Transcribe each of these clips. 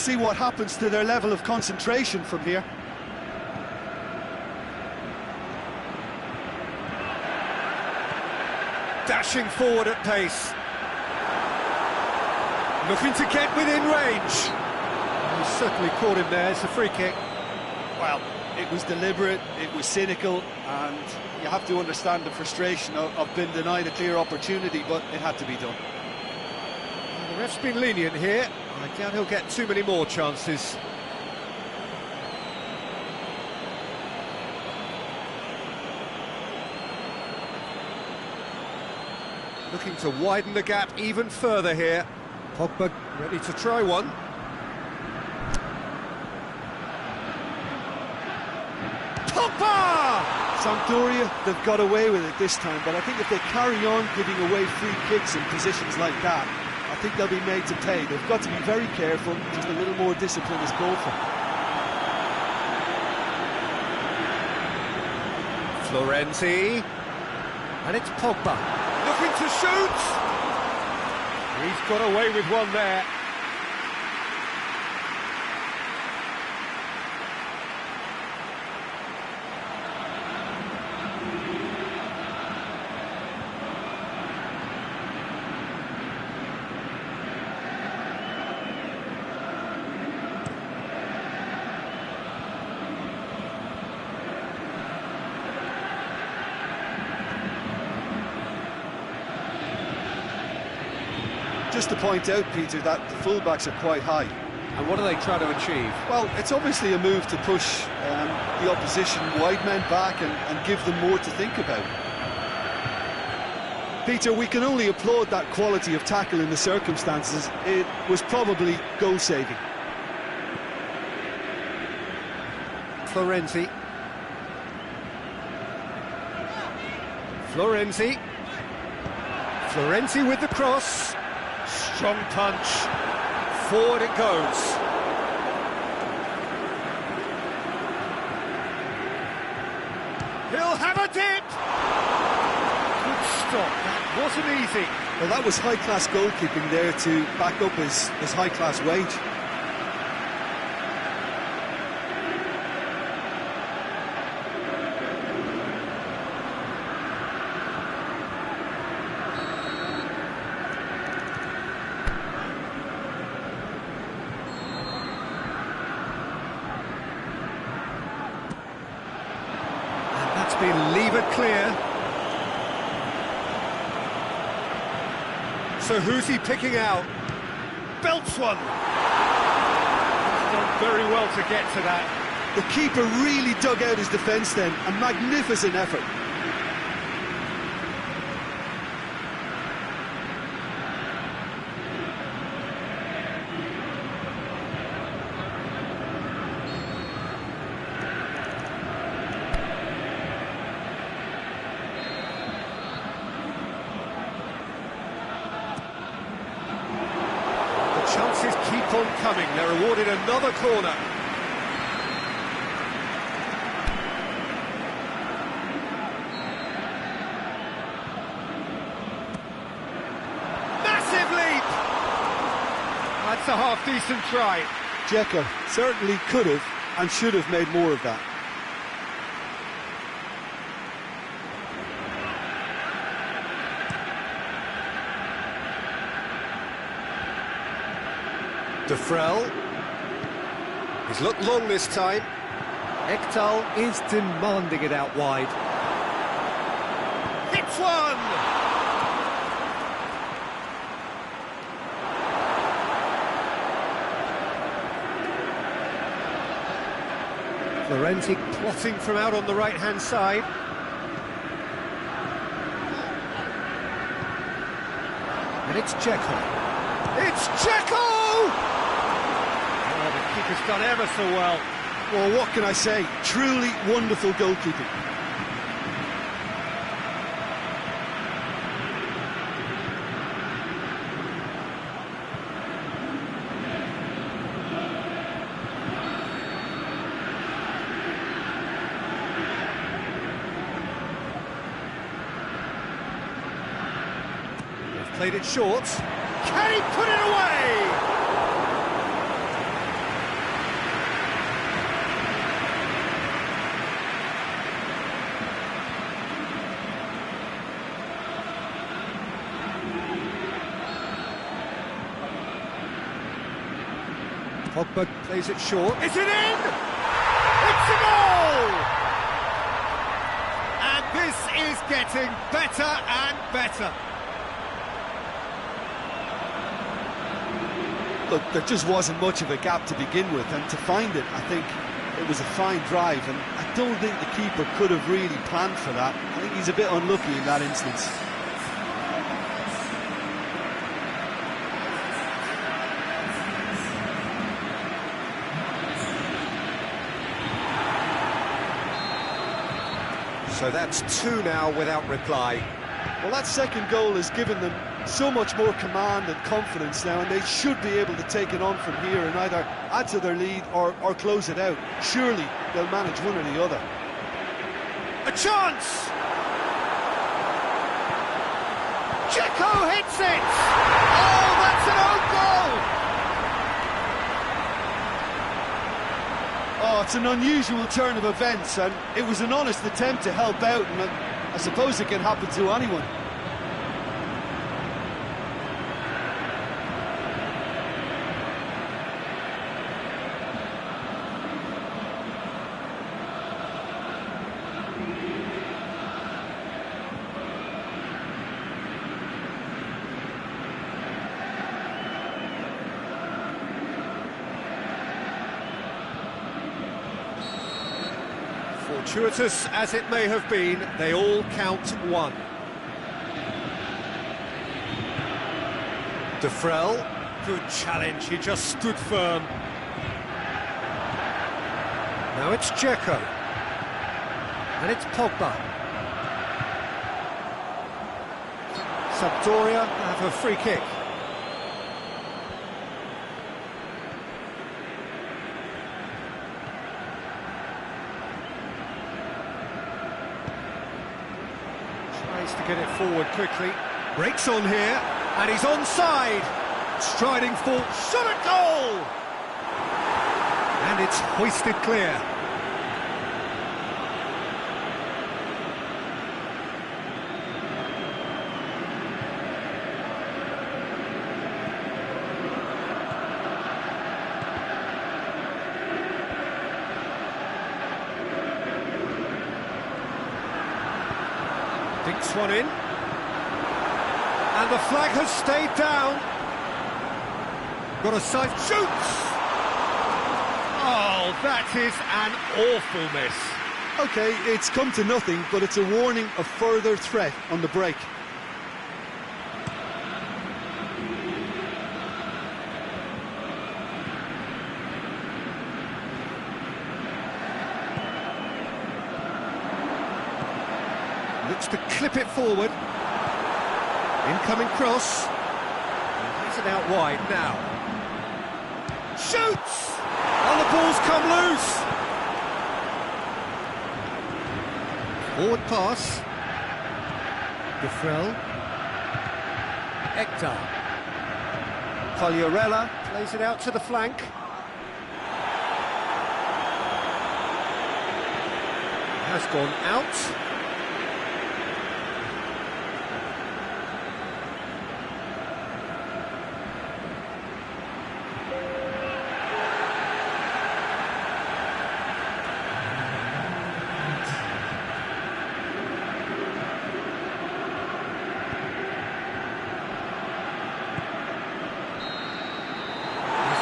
see what happens to their level of concentration from here. Dashing forward at pace. Looking to get within range. He certainly caught him there. It's a free kick. Well, it was deliberate, it was cynical, and you have to understand the frustration of being denied a clear opportunity, but it had to be done. Well, the ref's been lenient here. I doubt he'll get too many more chances. Looking to widen the gap even further here. Pogba ready to try one. Pogba! Sampdoria, they've got away with it this time, but I think if they carry on giving away free kicks in positions like that, I think they'll be made to pay. They've got to be very careful, just a little more discipline is called for. Florenzi. And it's Pogba. Looking to shoot! He's got away with one there. Just to point out, Peter, that the fullbacks are quite high. And what are they trying to achieve? Well, it's obviously a move to push the opposition wide men back and give them more to think about. Peter, we can only applaud that quality of tackle in the circumstances. It was probably goal-saving. Florenzi. Florenzi. Florenzi with the cross. Strong punch. Forward it goes. He'll have a dip! Good stop. That wasn't easy. Well, that was high-class goalkeeping there to back up his high-class wage. Been levered clear. So who's he picking out? Belts one. He's done very well to get to that. The keeper really dug out his defence then. A magnificent effort. Chances keep on coming. They're awarded another corner. Massive leap! That's a half-decent try. Dzeko certainly could have and should have made more of that. Defrel. He's looked long this time. Ekdal is demanding it out wide. Hits one! Florenzi plotting from out on the right-hand side. And it's Dzeko. It's Dzeko! The keeper's done ever so well. Well, what can I say? Truly wonderful goalkeeping. They've played it short. Can he put it away? Pogba plays it short. Is it in? It's a goal! And this is getting better and better. Look, there just wasn't much of a gap to begin with, and to find it, I think it was a fine drive, and I don't think the keeper could have really planned for that. I think he's a bit unlucky in that instance. So that's 2 now without reply. Well, that second goal has given them so much more command and confidence now, and they should be able to take it on from here and either add to their lead or close it out. Surely they'll manage one or the other. A chance! Checo hits it! Oh, that's an own goal! Oh, it's an unusual turn of events, and it was an honest attempt to help out, and I suppose it can happen to anyone. Fortuitous as it may have been, they all count 1. Defrel, good challenge, he just stood firm. Now it's Dzeko. And it's Pogba. Sampdoria have a free kick. To get it forward quickly, breaks on here, and he's onside. Striding full, shot at goal! And it's hoisted clear. Dinks one in, and the flag has stayed down. Got a side, shoots! Oh, that is an awful miss. OK, it's come to nothing, but it's a warning of further threat on the break. Looks to clip it forward. Incoming cross. Has it out wide now. Shoots! And the ball's come loose. Forward pass. Defrel. Hector. Pagliarella plays it out to the flank. Has gone out.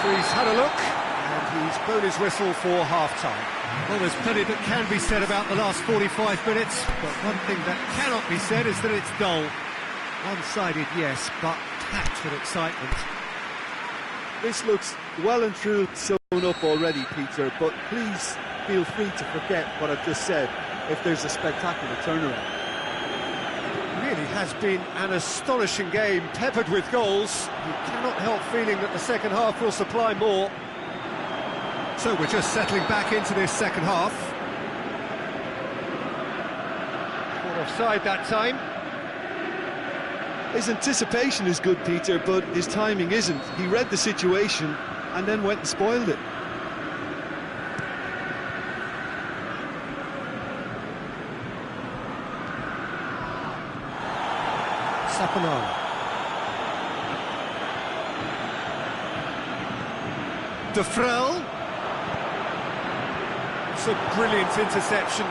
He's had a look, and he's blown his whistle for half-time. Well, there's plenty that can be said about the last 45 minutes, but one thing that cannot be said is that it's dull. One-sided, yes, but packed with excitement. This looks well and truly sewn up already, Peter, but please feel free to forget what I've just said if there's a spectacular turnaround. It really has been an astonishing game, peppered with goals. You cannot help feeling that the second half will supply more. So we're just settling back into this second half. Caught offside that time. His anticipation is good, Peter, but his timing isn't. He read the situation and then went and spoiled it. Saponara. Defrel. It's a brilliant interception.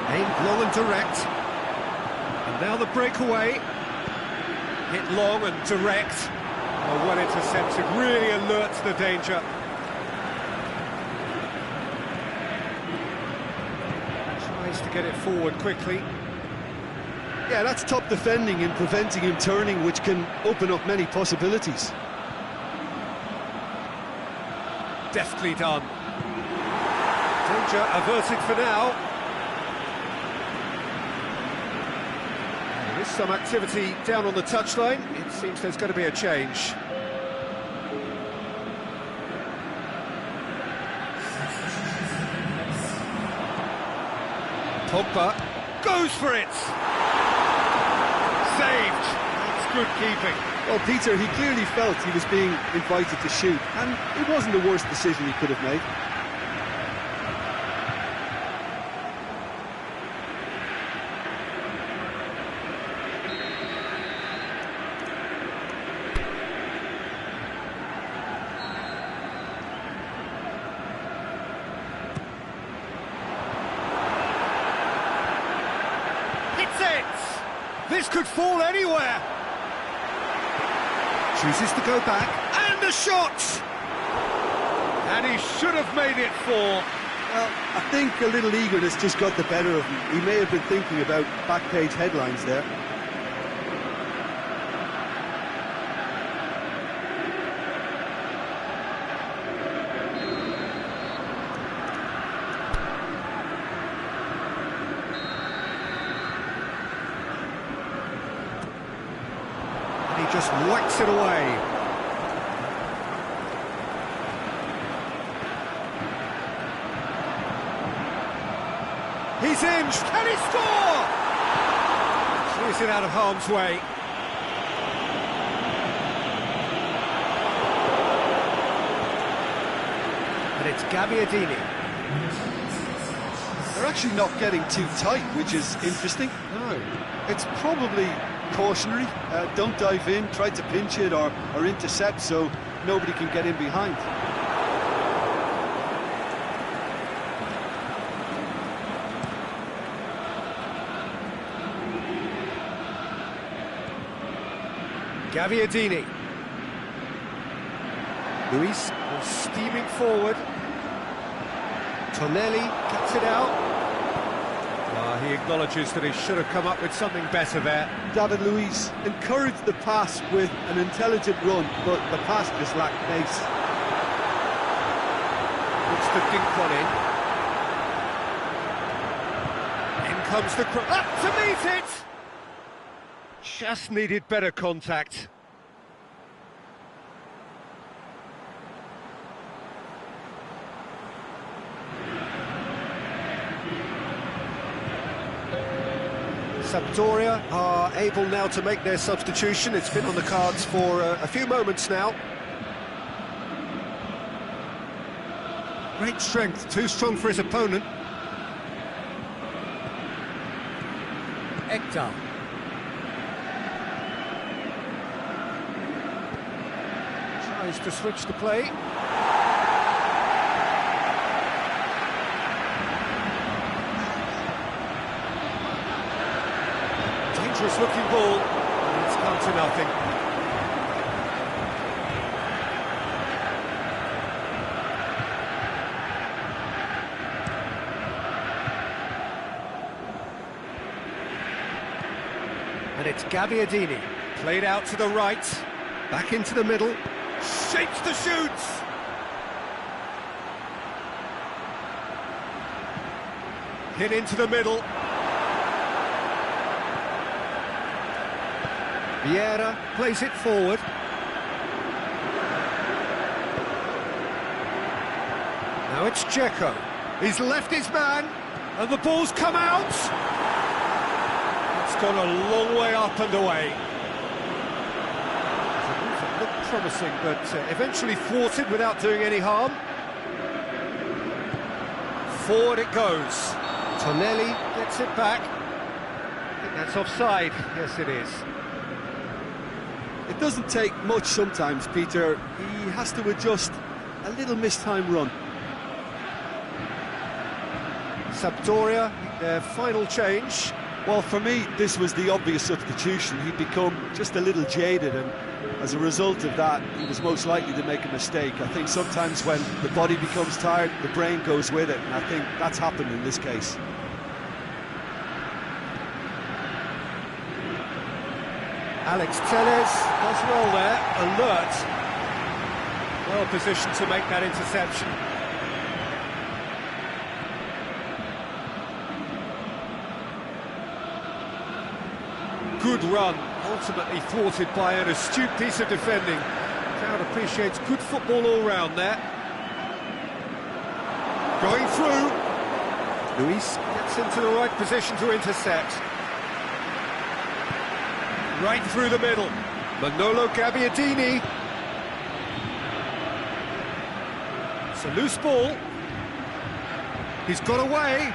Aimed long and direct. And now the breakaway. Hit long and direct. Oh, well intercepted, really alerts the danger. Tries to get it forward quickly. Yeah, that's top defending and preventing him turning, which can open up many possibilities. Deftly done. Danger averted for now. There is some activity down on the touchline. It seems there's going to be a change. Pogba goes for it. Saved. That's good keeping. Well, Peter, he clearly felt he was being invited to shoot, and it wasn't the worst decision he could have made. Hits it! This could fall anywhere. Chooses to go back, and the shot! And he should have made it four. Well, I think a little eagerness just got the better of him. He may have been thinking about back-page headlines there. He just whacks it away. He's in. Can he score? Clears it out of harm's way. And it's Gabbiadini. They're actually not getting too tight, which is interesting. No. It's probably cautionary. Don't dive in, try to pinch it or intercept so nobody can get in behind. Gabbiadini. Luis steaming forward. Tonelli cuts it out. He acknowledges that he should have come up with something better there. David Luiz encouraged the pass with an intelligent run, but the pass just lacked pace. Looks to dink one in. In comes the cross. Up to meet it! Just needed better contact. Sampdoria are able now to make their substitution. It's been on the cards for a few moments now. Great strength, too strong for his opponent. Ekdal. Tries to switch the play. Dangerous looking ball, and it's come to nothing. And it's Gabbiadini, played out to the right, back into the middle, shapes the shoots! Hit into the middle. Vieira plays it forward. Now it's Dzeko. He's left his man, and the ball's come out. It's gone a long way up and away. It looked promising, but eventually thwarted without doing any harm. Forward it goes. Tonelli gets it back. I think that's offside. Yes, it is. It doesn't take much sometimes, Peter. He has to adjust a little missed-time run. Sampdoria, their final change. Well, for me, this was the obvious substitution. He'd become just a little jaded, and as a result of that, he was most likely to make a mistake. I think sometimes when the body becomes tired, the brain goes with it, and I think that's happened in this case. Alex Telles does well there, alert. Well positioned to make that interception. Good run, ultimately thwarted by an astute piece of defending. Crowd appreciates good football all round there. Going through. Luis gets into the right position to intercept. Right through the middle. Manolo Gabbiadini. It's a loose ball. He's got away.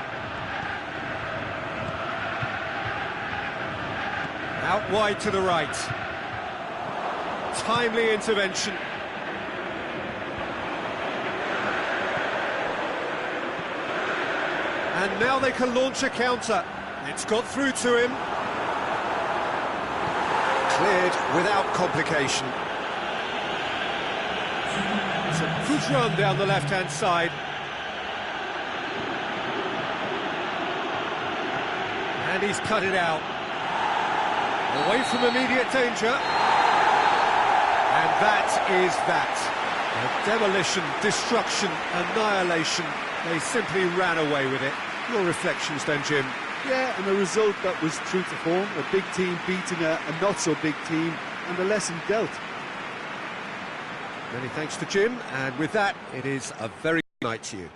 Out wide to the right. Timely intervention. And now they can launch a counter. It's got through to him. Cleared without complication. It's a good run down the left-hand side. And he's cut it out. Away from immediate danger. And that is that. Demolition, destruction, annihilation. They simply ran away with it. Your reflections then, Jim? Yeah, and a result that was true to form. A big team beating a not-so-big team, and the lesson dealt. Many thanks to Jim, and with that, it is a very good night to you.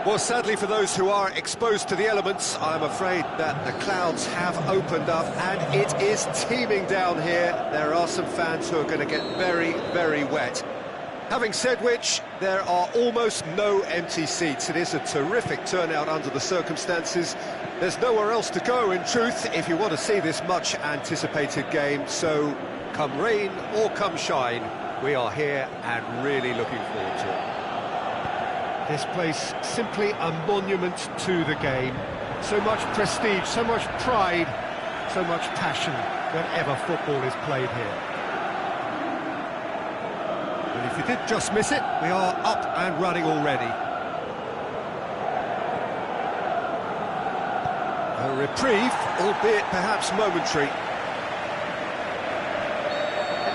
Well, sadly for those who are exposed to the elements, I'm afraid that the clouds have opened up and it is teeming down here. There are some fans who are going to get very, very wet. Having said which, there are almost no empty seats. It is a terrific turnout under the circumstances. There's nowhere else to go, in truth, if you want to see this much-anticipated game. So, come rain or come shine, we are here and really looking forward to it. This place, simply a monument to the game. So much prestige, so much pride, so much passion whenever football is played here. And if you did just miss it, we are up and running already. A reprieve, albeit perhaps momentary.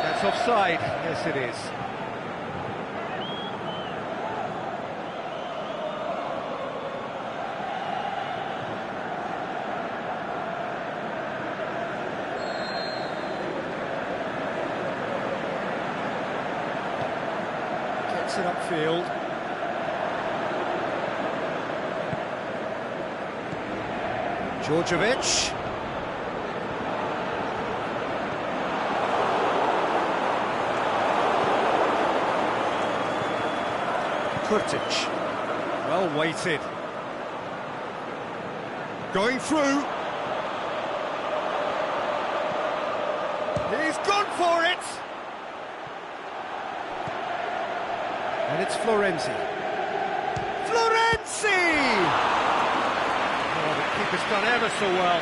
That's offside. Yes, it is. Gets it upfield. Djordjevic. Kurtic. Well weighted. Going through. He's gone for it! And it's Florenzi. Florenzi! Oh, the keeper's done ever so well.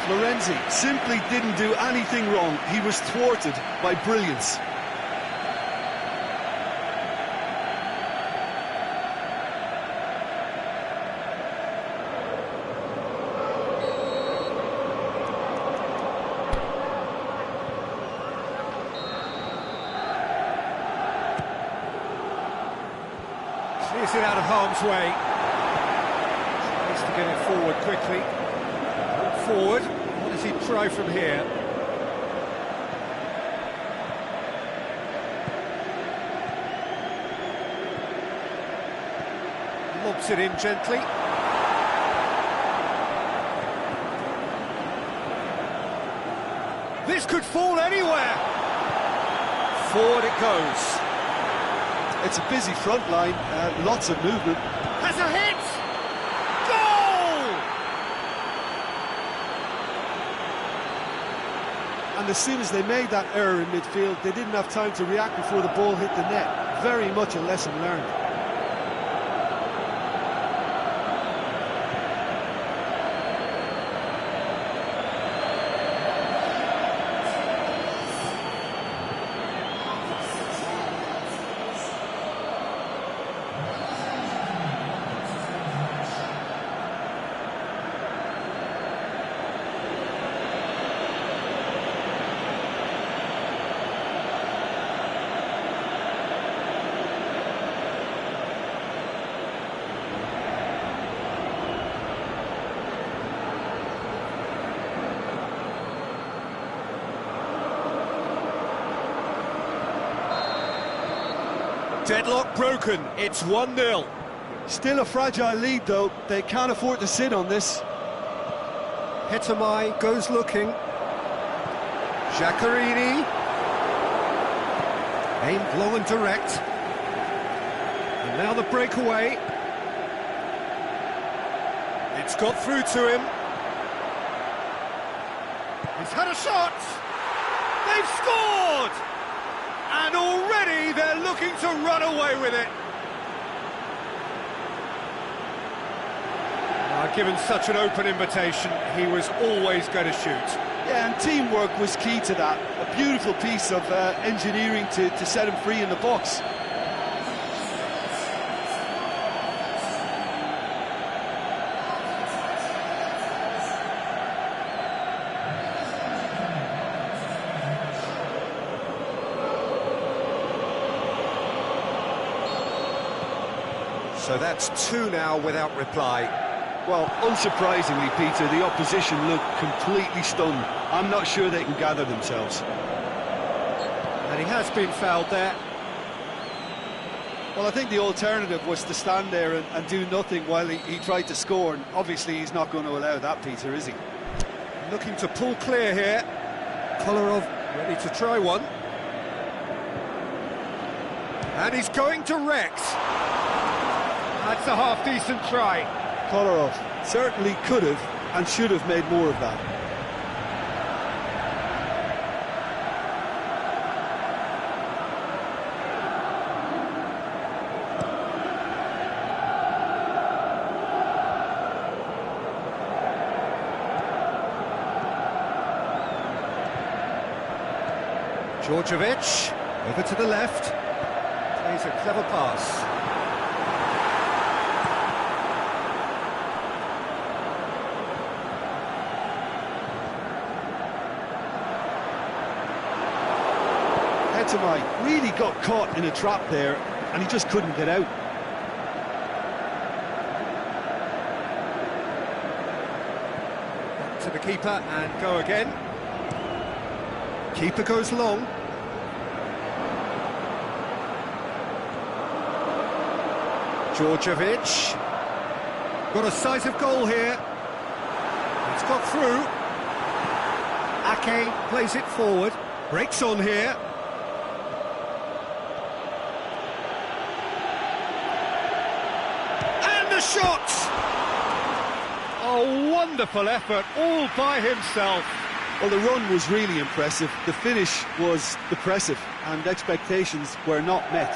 Florenzi simply didn't do anything wrong. He was thwarted by brilliance. Clears it out of harm's way. Tries to get it forward quickly. Forward. What does he try from here? Lobs it in gently. This could fall anywhere. Forward it goes. It's a busy front line, lots of movement. Has a hit! Goal! And as soon as they made that error in midfield, they didn't have time to react before the ball hit the net. Very much a lesson learned. Deadlock broken, it's 1-0. Still a fragile lead though, they can't afford to sit on this. Hetamai goes looking. Giaccherini. Aimed long and direct. And now the breakaway. It's got through to him. He's had a shot. They've scored! And already they're looking to run away with it. Given such an open invitation, he was always going to shoot. Yeah, and teamwork was key to that. A beautiful piece of engineering to set him free in the box. So that's 2 now without reply. Well, unsurprisingly, Peter, the opposition look completely stunned. I'm not sure they can gather themselves. And he has been fouled there. Well, I think the alternative was to stand there and do nothing while he tried to score, and obviously he's not going to allow that, Peter, is he? Looking to pull clear here. Kolarov ready to try one. And he's going to Rex. That's a half-decent try. Kolarov certainly could have and should have made more of that. Djordjevic, over to the left, plays a clever pass. Hetemai really got caught in a trap there, and he just couldn't get out. Back to the keeper and go again. Keeper goes long. Djordjevic. Got a sight of goal here. It's got through. Ake plays it forward. Breaks on here. And the shot! A wonderful effort, all by himself. Well, the run was really impressive, the finish was depressive, and expectations were not met.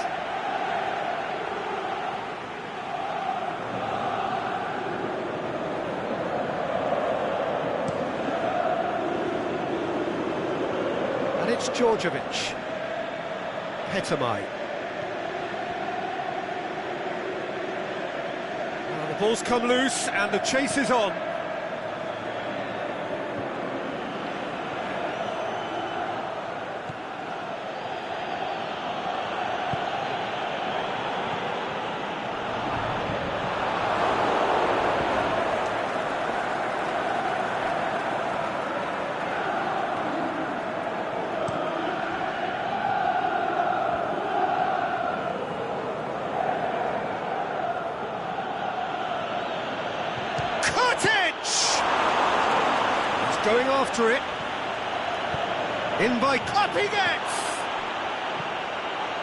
And it's Djordjevic. Hetemai. Well, the ball's come loose and the chase is on. Going after it. In by Klopp he gets!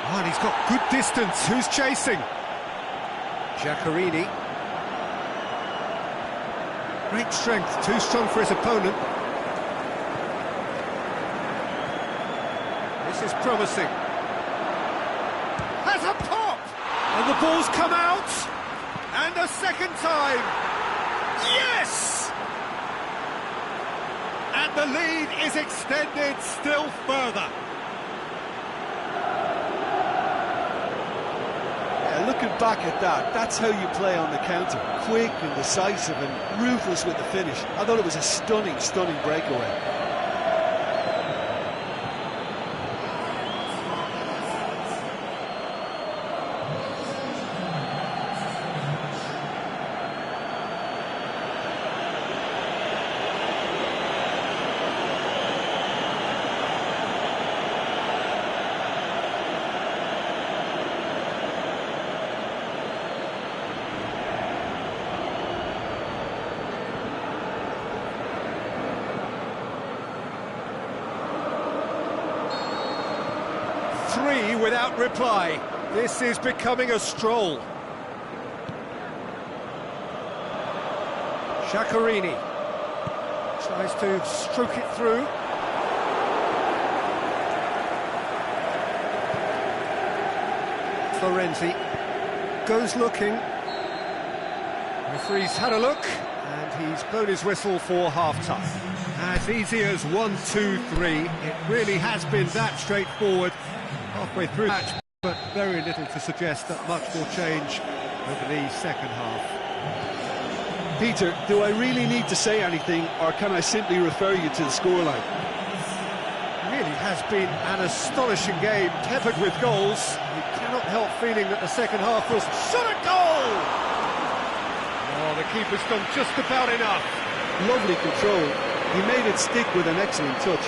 Oh, and he's got good distance. Who's chasing? Giaccherini. Great strength, too strong for his opponent. This is promising. Has a pop! And the ball's come out! And a second time! Yes! And the lead is extended still further. Yeah, looking back at that, that's how you play on the counter. Quick and decisive and ruthless with the finish. I thought it was a stunning, stunning breakaway. Three without reply. This is becoming a stroll. Giaccherini tries to stroke it through. Florenzi goes looking. Referee's had a look and he's blown his whistle for half-time. As easy as 1, 2, 3. It really has been that straightforward. Halfway through the match, but very little to suggest that much will change over the second half. Peter, do I really need to say anything, or can I simply refer you to the scoreline? Really has been an astonishing game, peppered with goals. You cannot help feeling that the second half was shot at goal! Oh, the keeper's done just about enough. Lovely control. He made it stick with an excellent touch.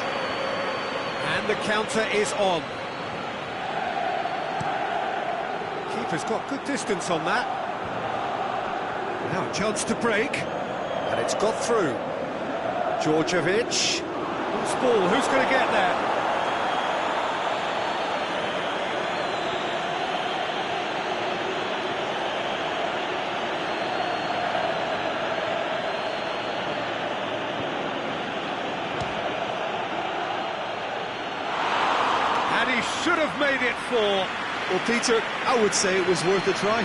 And the counter is on. Keeper's got good distance on that. Now a chance to break, and it's got through. Djordjevic. Loose ball, who's going to get there? And he should have made it 4. Well, Peter, I would say it was worth a try.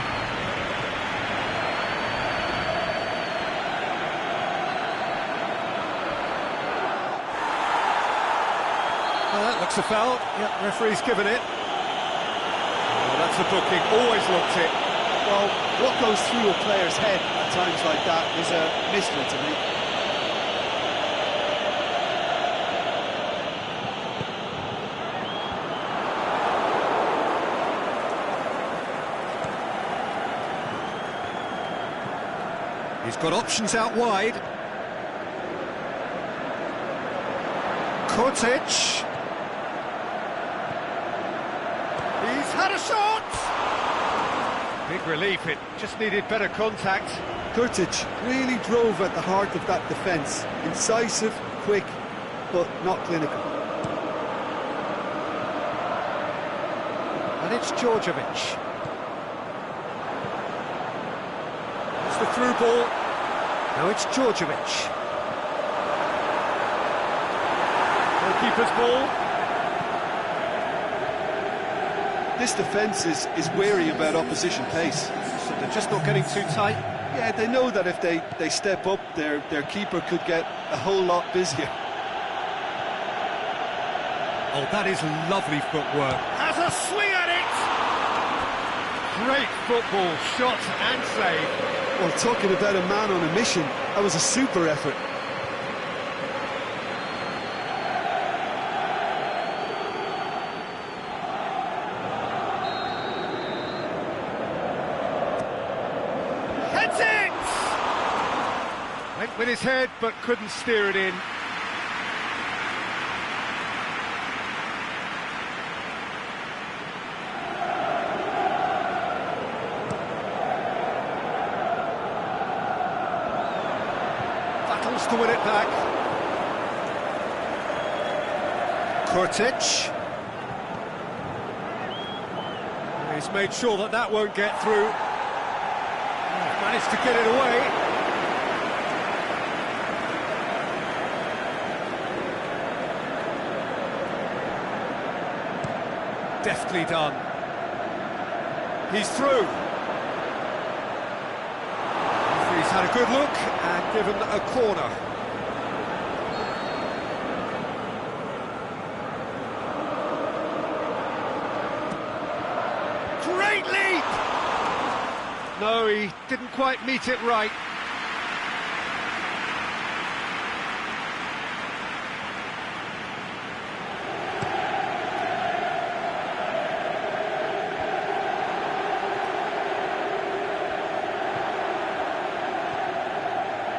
That looks a foul. Yep, referee's given it. Oh, that's a booking, always looked it. Well, what goes through a player's head at times like that is a mystery to me. He's got options out wide. Kurtic. He's had a shot! Big relief, it just needed better contact. Kurtic really drove at the heart of that defence. Incisive, quick, but not clinical. And it's Djordjevic. It's the through ball. Now it's Djordjevic. Goalkeeper's ball. This defence is wary about opposition pace. So they're just not getting too tight. Yeah, they know that if they step up, their keeper could get a whole lot busier. Oh, that is lovely footwork. Has a swing at it! Great football, shot and save. Well, talking about a man on a mission, that was a super effort. Heads it! Went with his head, but couldn't steer it in. Battles to win it back. Kurtic. He's made sure that that won't get through. Managed to get it away. Deftly done. He's through. He's had a good look and given a corner. Great leap! No, he didn't quite meet it right.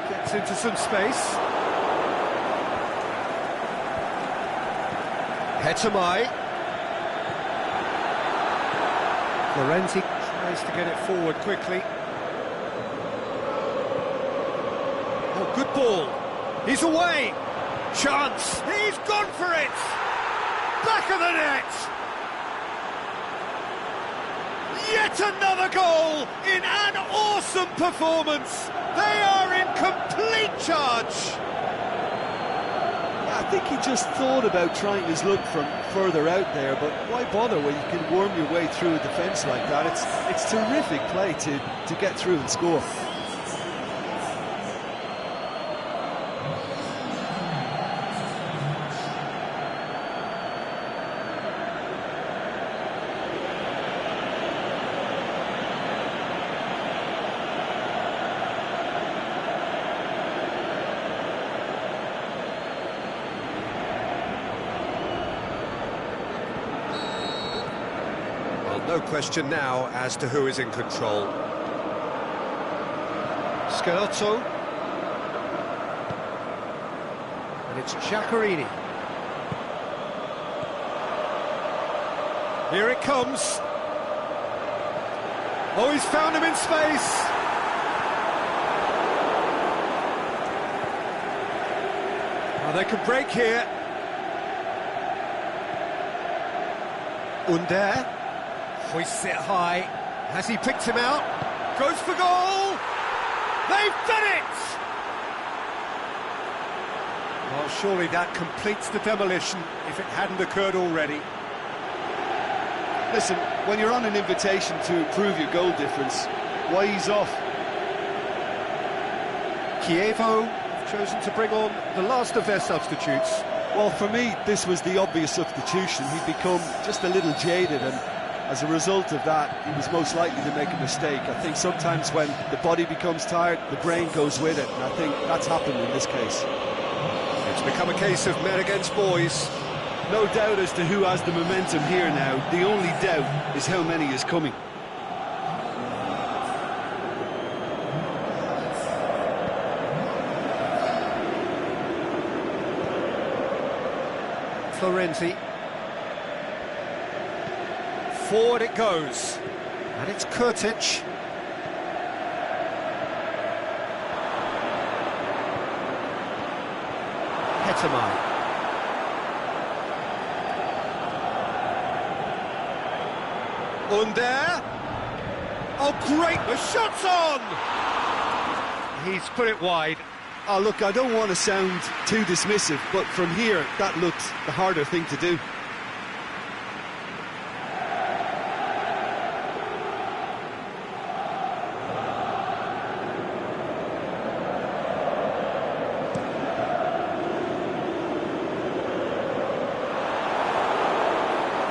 Gets into some space. Hetamai. Laurenti tries to get it forward quickly. Oh, good ball. He's away. Chance. He's gone for it. Back of the net. Yet another goal in an awesome performance. They are in complete charge. I think he just thought about trying his luck from further out there, but why bother when you can worm your way through a defence like that? It's terrific play to get through and score. No question now as to who is in control. Scalotto. And it's Giaccherini. Here it comes. Oh, he's found him in space. Oh, they can break here. Under hoists it high. Has he picked him out? Goes for goal! They've done it! Well, surely that completes the demolition if it hadn't occurred already. Listen, when you're on an invitation to improve your goal difference, why ease off? Chievo have chosen to bring on the last of their substitutes. Well, for me, this was the obvious substitution. He'd become just a little jaded, and as a result of that, he was most likely to make a mistake. I think sometimes when the body becomes tired, the brain goes with it, and I think that's happened in this case. It's become a case of men against boys. No doubt as to who has the momentum here now. The only doubt is how many is coming. Florenzi. Forward it goes. And it's Kurtic. Hetemai. Under. Oh, great, the shot's on! He's put it wide. Oh, look, I don't want to sound too dismissive, but from here, that looked the harder thing to do.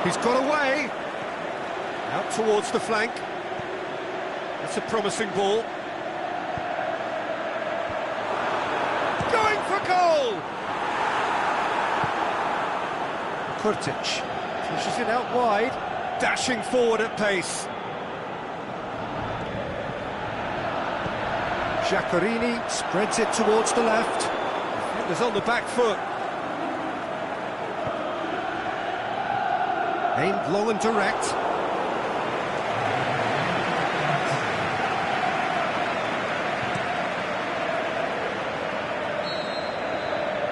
He's got away. Out towards the flank. That's a promising ball. Going for goal! Kurtic pushes it out wide, dashing forward at pace. Giacorini spreads it towards the left. Defender's on the back foot. Aimed long and direct.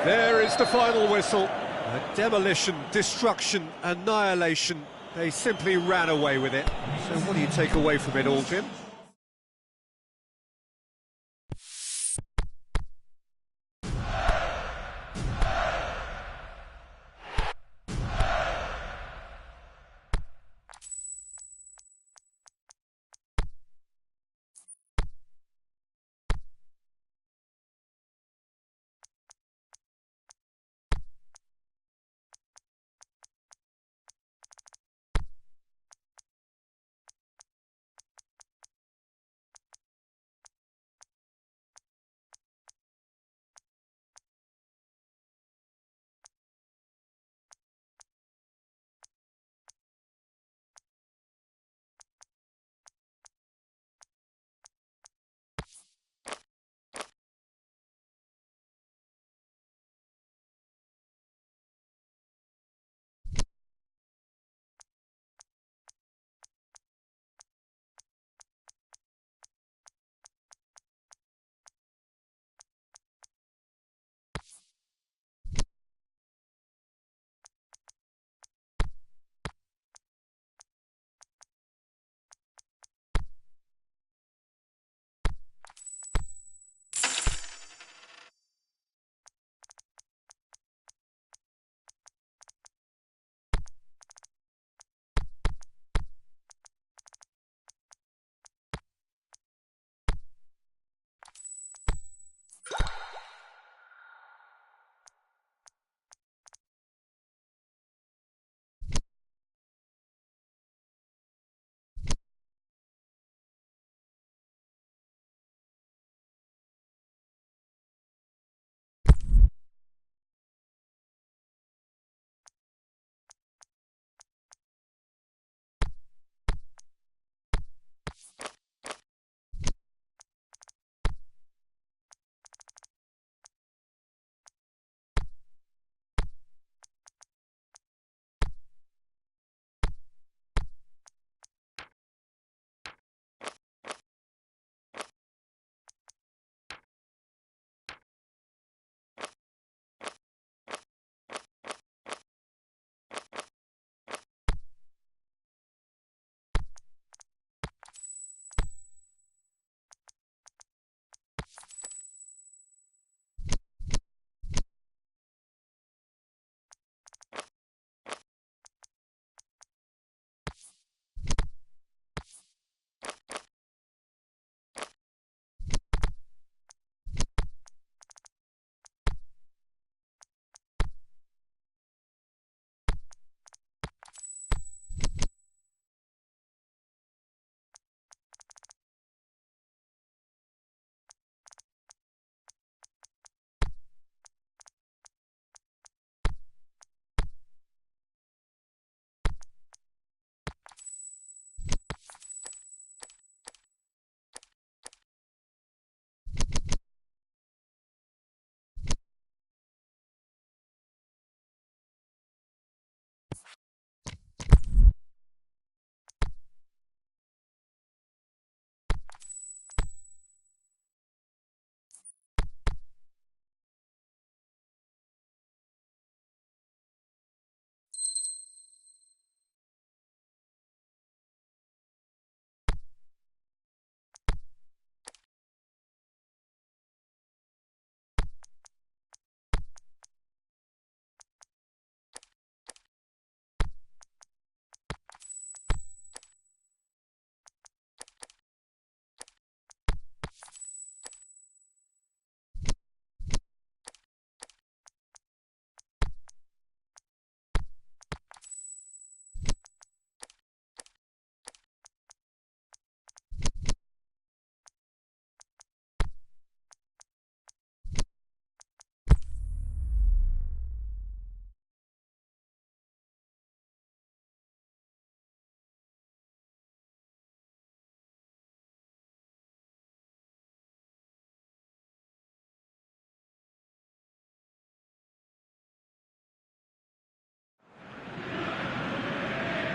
There is the final whistle. A demolition, destruction, annihilation. They simply ran away with it. So what do you take away from it all, Jim?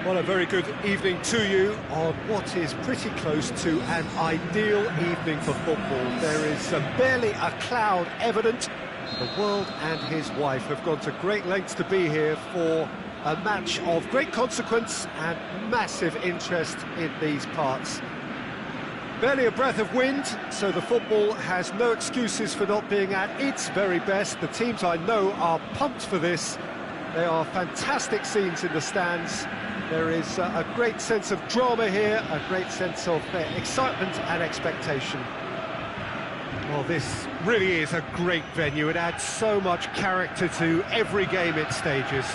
Well, a very good evening to you on what is pretty close to an ideal evening for football. There is barely a cloud evident. The world and his wife have gone to great lengths to be here for a match of great consequence and massive interest in these parts. Barely a breath of wind, so the football has no excuses for not being at its very best. The teams I know are pumped for this. They are fantastic scenes in the stands. There is a great sense of drama here, a great sense of excitement and expectation. Well, this really is a great venue. It adds so much character to every game it stages.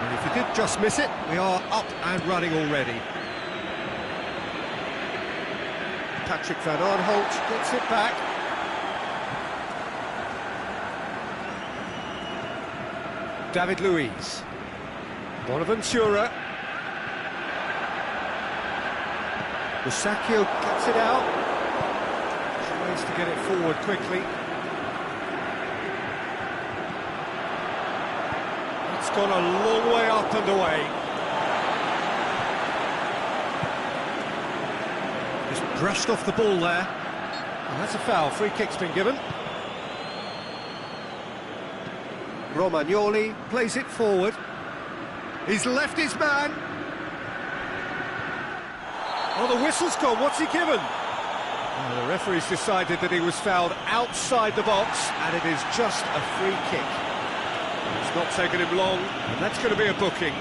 And if you did just miss it, we are up and running already. Patrick Van Aanholt gets it back. David Luiz. Bonaventura. Musacchio gets it out. Tries to get it forward quickly. It's gone a long way up and away. Just brushed off the ball there. And that's a foul. Free kick's been given. Romagnoli plays it forward. He's left his man. Oh, the whistle's gone. What's he given? Oh, the referee's decided that he was fouled outside the box, and it is just a free kick. It's not taken him long, and that's going to be a booking.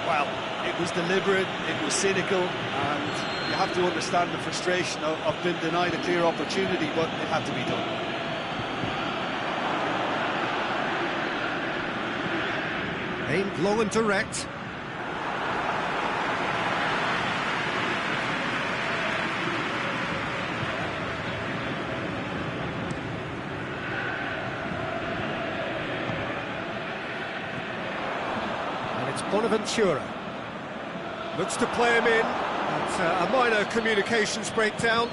Well, it was deliberate, it was cynical, and you have to understand the frustration of being denied a clear opportunity, but it had to be done. Aimed long and direct. And it's Bonaventura. Looks to play him in. That's a minor communications breakdown.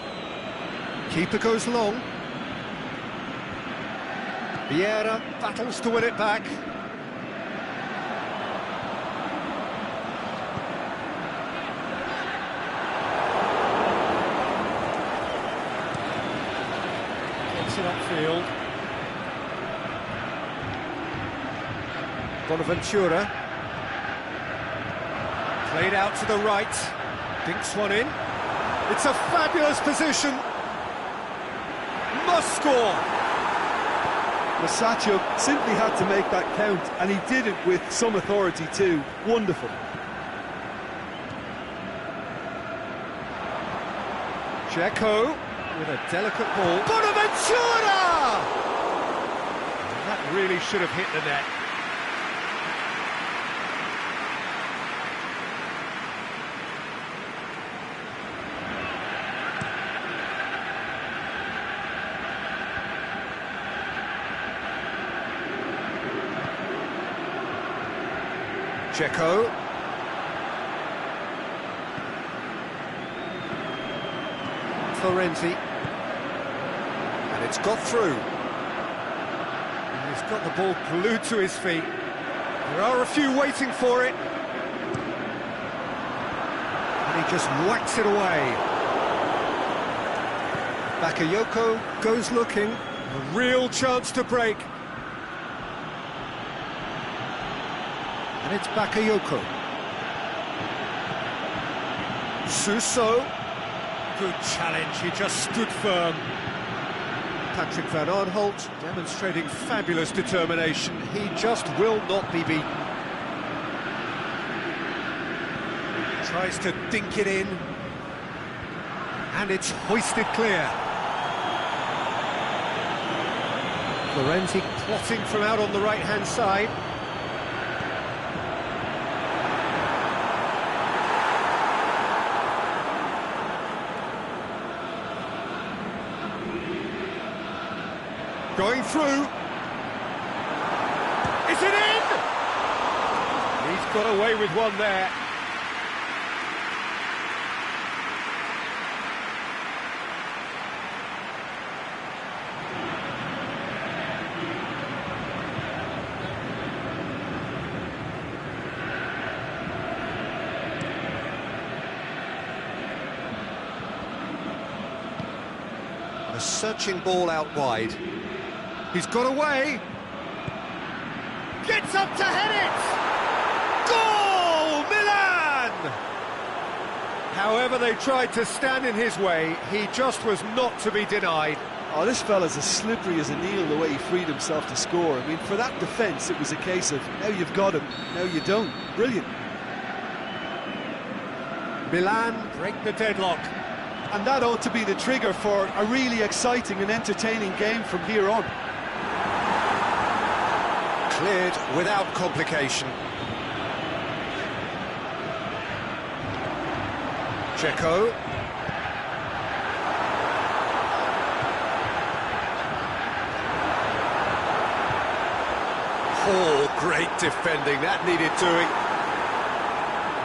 Keeper goes long. Vieira battles to win it back. It upfield. Bonaventura played out to the right, dinks one in. It's a fabulous position. Must score. Musacchio simply had to make that count, and he did it with some authority too. Wonderful. Dzeko with a delicate ball. Bonaventura! That really should have hit the net. Dzeko. Florenzi. And it's got through. And he's got the ball glued to his feet. There are a few waiting for it. And he just whacks it away. Bakayoko goes looking. A real chance to break. And it's Bakayoko. Suso. Good challenge, he just stood firm. Patrick Van Aanholt demonstrating fabulous determination. He just will not be beaten. Tries to dink it in. And it's hoisted clear. Florenzi plotting from out on the right-hand side. Going through. Is it in? He's got away with one there. searching ball out wide. He's got away. Gets up to head it! Goal! Milan! However they tried to stand in his way, he just was not to be denied. Oh, this fella's as slippery as an eel the way he freed himself to score. I mean, for that defence, it was a case of, now you've got him, now you don't. Brilliant. Milan break the deadlock. And that ought to be the trigger for a really exciting and entertaining game from here on. Cleared without complication. Checo. Oh, great defending, that needed doing.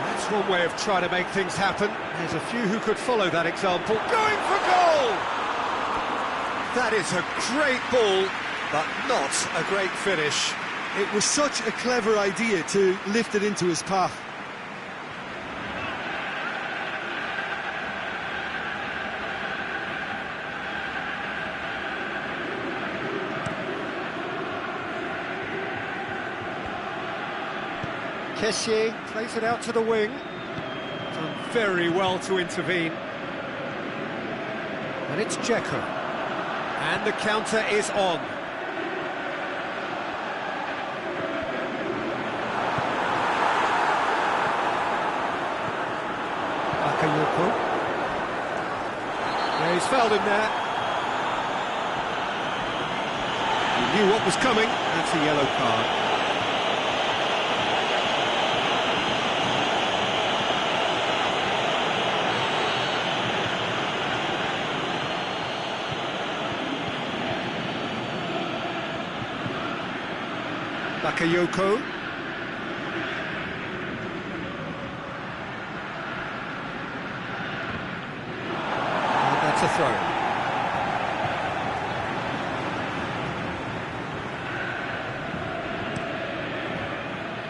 That's one way of trying to make things happen. There's a few who could follow that example. Going for goal! That is a great ball, but not a great finish. It was such a clever idea to lift it into his path. Kessié plays it out to the wing. Done very well to intervene. And it's Dzeko. And the counter is on. Bakayoko. Yeah, he's fouled him there. He knew what was coming. That's a yellow card. Bakayoko. And that's a throw.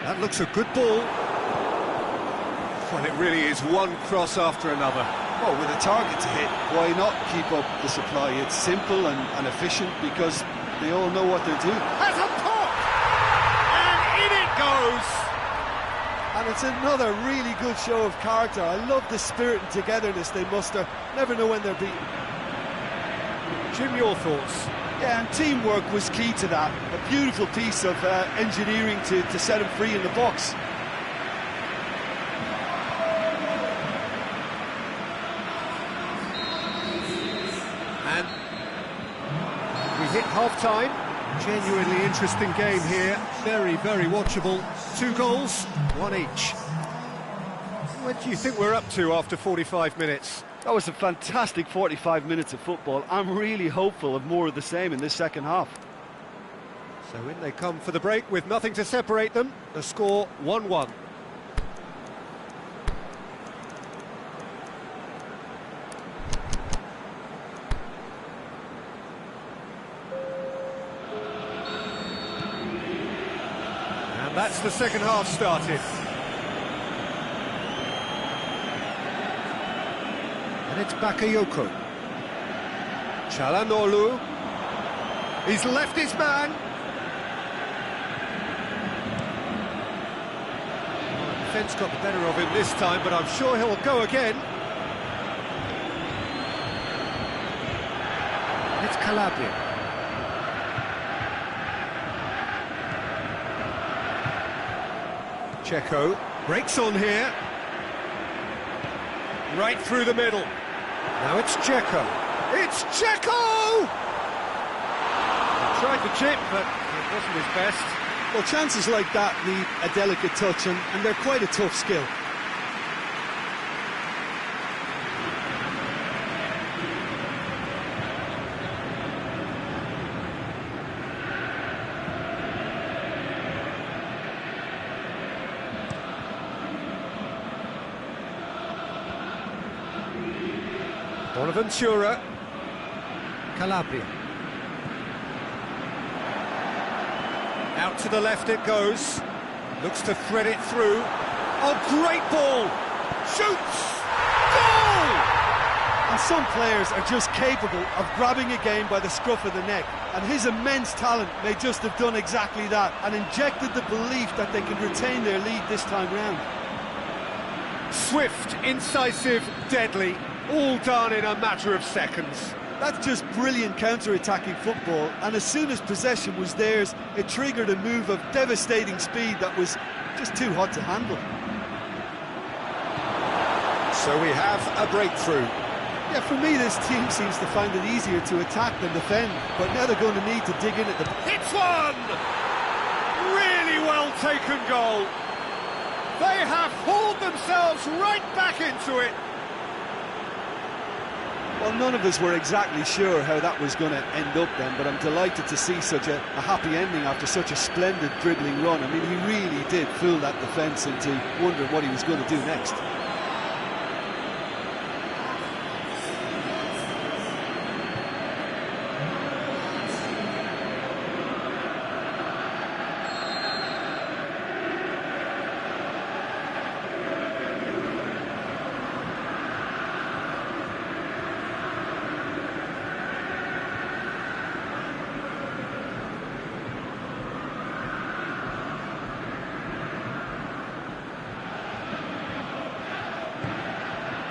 That looks a good ball. Well, it really is one cross after another. Well, with a target to hit, why not keep up the supply? It's simple and efficient because they all know what they're doing. Has a pop! And in it goes! And it's another really good show of character. I love the spirit and togetherness they muster. Never know when they're beaten. Jim, your thoughts? Yeah, and teamwork was key to that. A beautiful piece of engineering to set him free in the box. And we hit half-time. Genuinely interesting game here. Very, very watchable. 2 goals, 1 each. What do you think we're up to after 45 minutes? That was a fantastic 45 minutes of football. I'm really hopeful of more of the same in this second half. So in they come for the break with nothing to separate them. The score 1-1. And that's the second half started. And it's Bakayoko. Çalhanoğlu. He's left his man. Defence got the better of him this time, but I'm sure he'll go again. It's Calabria. Checo breaks on here. Right through the middle. Now it's Dzeko. It's Dzeko! He tried to chip, but it wasn't his best. Well, chances like that need a delicate touch, and they're quite a tough skill. Bonaventura. Calabria. Out to the left it goes. Looks to thread it through. Oh, great ball! Shoots! Goal! A And some players are just capable of grabbing a game by the scruff of the neck, and his immense talent may just have done exactly that and injected the belief that they can retain their lead this time round. Swift, incisive, deadly, all done in a matter of seconds. That's just brilliant counter-attacking football, and as soon as possession was theirs, it triggered a move of devastating speed that was just too hot to handle. So we have a breakthrough. Yeah, for me, this team seems to find it easier to attack than defend, but now they're going to need to dig in at the... It's one! Really well taken goal. They have hauled themselves right back into it. Well, none of us were exactly sure how that was going to end up then, but I'm delighted to see such a happy ending after such a splendid dribbling run. I mean, he really did fool that defence into wondering what he was going to do next.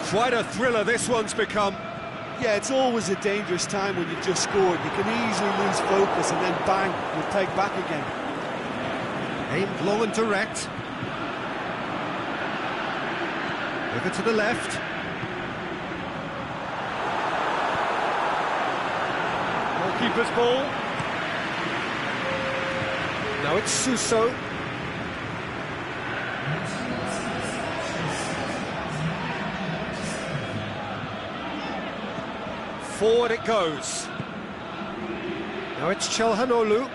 Quite a thriller this one's become. Yeah, it's always a dangerous time when you've just scored. You can easily lose focus and then bang, you're pegged back again. Aimed low and direct. Over to the left. Goalkeeper's ball. Now it's Suso. Forward it goes. Now it's Çalhanoğlu.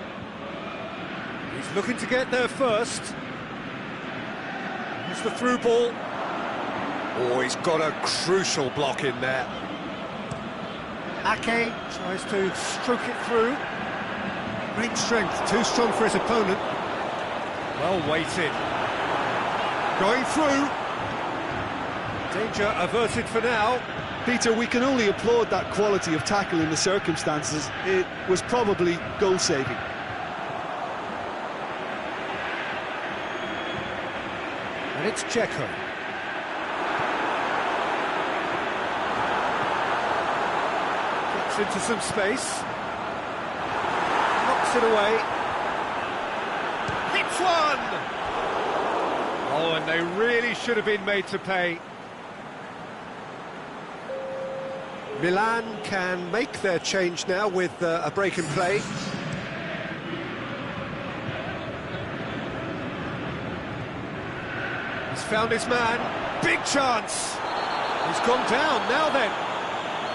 He's looking to get there first. Here's the through ball. Oh, he's got a crucial block in there. Ake tries to stroke it through. Great strength, too strong for his opponent. Well weighted. Going through. Danger averted for now. Peter, we can only applaud that quality of tackle in the circumstances. It was probably goal-saving. And it's Dzeko. Gets into some space. Knocks it away. Hits one! Oh, and they really should have been made to pay. Milan can make their change now with a break in play. He's found his man. Big chance. He's gone down now then.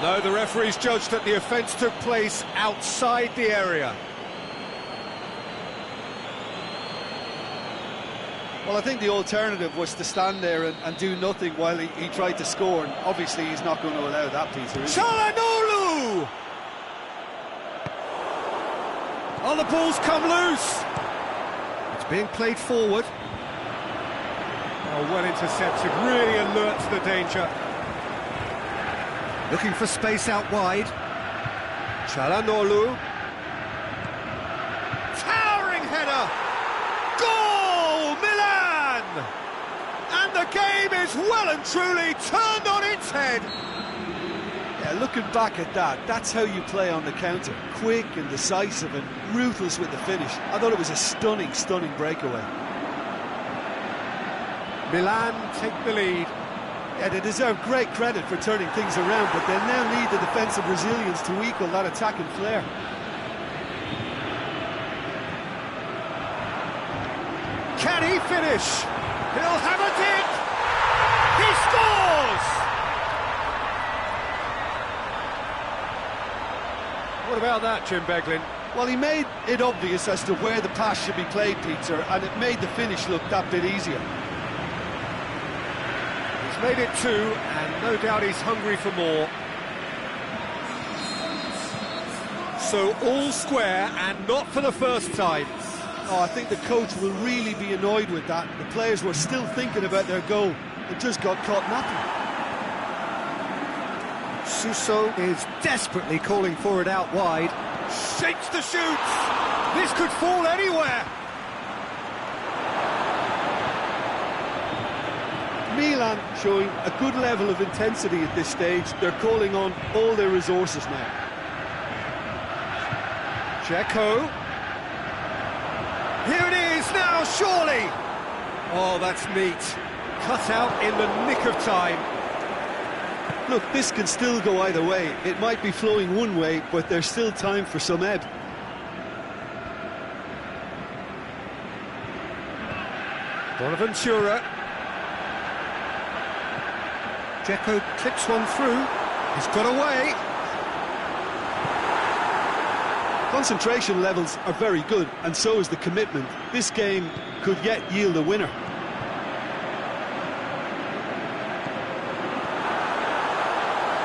No, the referee's judged that the offence took place outside the area. Well, I think the alternative was to stand there and do nothing while he tried to score, and obviously he's not going to allow that, Peter, is he? Çalhanoğlu! Oh, the ball's come loose! It's being played forward. Oh, well intercepted, really alert to the danger. Looking for space out wide. Çalhanoğlu. Towering header! Goal! Milan! And the game is well and truly turned on its head. Yeah, looking back at that, that's how you play on the counter. Quick and decisive and ruthless with the finish. I thought it was a stunning, stunning breakaway. Milan take the lead. Yeah, they deserve great credit for turning things around, but they now need the defensive resilience to equal that attacking flair. Can he finish? He'll have a dig! He scores! What about that, Jim Beglin? Well, he made it obvious as to where the pass should be played, Peter, and it made the finish look that bit easier. He's made it two, and no doubt he's hungry for more. So all square, and not for the first time. Oh, I think the coach will really be annoyed with that. The players were still thinking about their goal and just got caught napping. Suso is desperately calling for it out wide. Shapes the shoots! This could fall anywhere! Milan showing a good level of intensity at this stage. They're calling on all their resources now. Dzeko. Here it is now, surely! Oh, that's neat. Cut out in the nick of time. Look, this can still go either way. It might be flowing one way, but there's still time for some ebb. Bonaventura. Dzeko clips one through. He's got away. Concentration levels are very good, and so is the commitment. This game could yet yield a winner.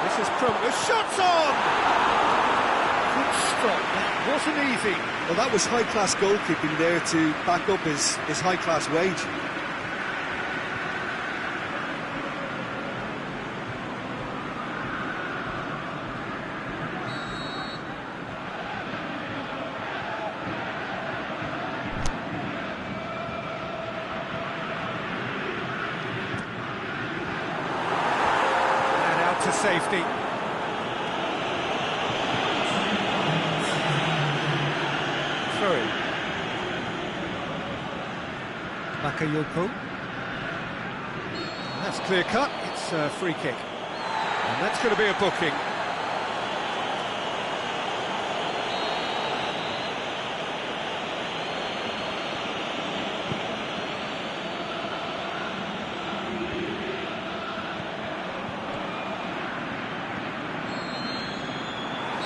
This is the shot's on! Good stop, that wasn't easy. Well, that was high-class goalkeeping there to back up his high-class wage. To safety. Through. Bakayoko. That's clear cut. It's a free kick. And that's going to be a booking.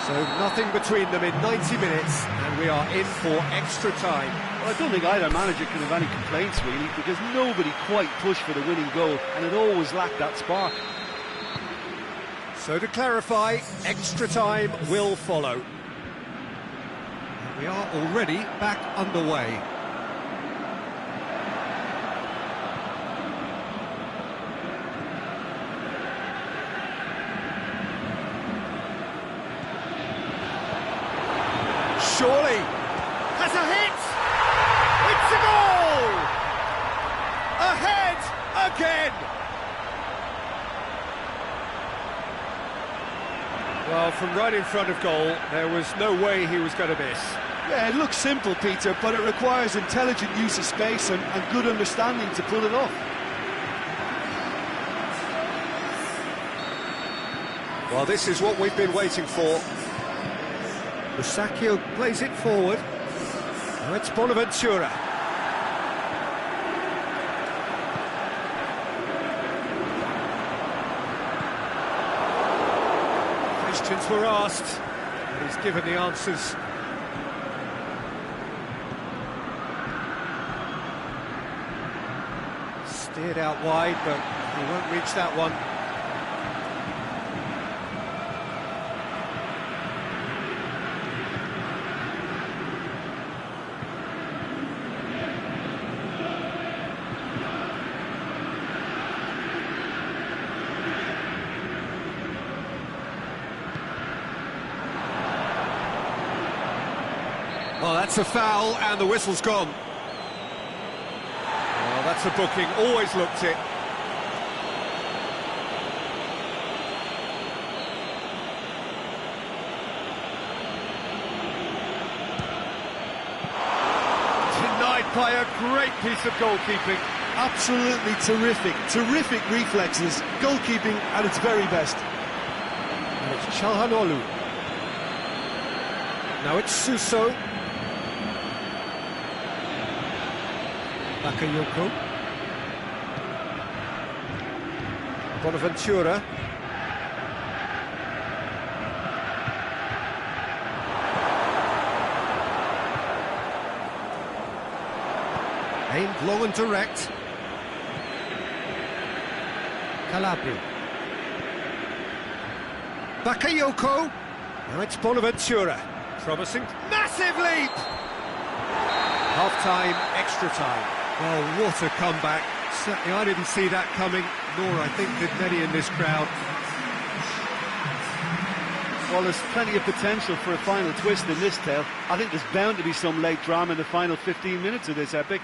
So nothing between them in 90 minutes, and we are in for extra time. Well, I don't think either manager can have any complaints, really, because nobody quite pushed for the winning goal, and it always lacked that spark. So to clarify, extra time will follow. And we are already back underway. Surely has a hit! It's a goal! Ahead again! Well, from right in front of goal, there was no way he was going to miss. Yeah, it looks simple, Peter, but it requires intelligent use of space and good understanding to pull it off. Well, this is what we've been waiting for. Musacchio plays it forward. Now it's Bonaventura. Questions were asked, and he's given the answers. Steered out wide, but he won't reach that one. Oh, that's a foul, and the whistle's gone. Oh, that's a booking, always looked it. Denied by a great piece of goalkeeping. Absolutely terrific reflexes, goalkeeping at its very best. And it's Çalhanoğlu. Now it's Suso. Bakayoko. Bonaventura. Aimed long and direct. Calabria. Bakayoko. Now it's Bonaventura. Promising. Massive leap! Half-time, extra time. Well, what a comeback. Certainly I didn't see that coming, nor I think did many in this crowd. Well, there's plenty of potential for a final twist in this tale. I think there's bound to be some late drama in the final 15 minutes of this epic.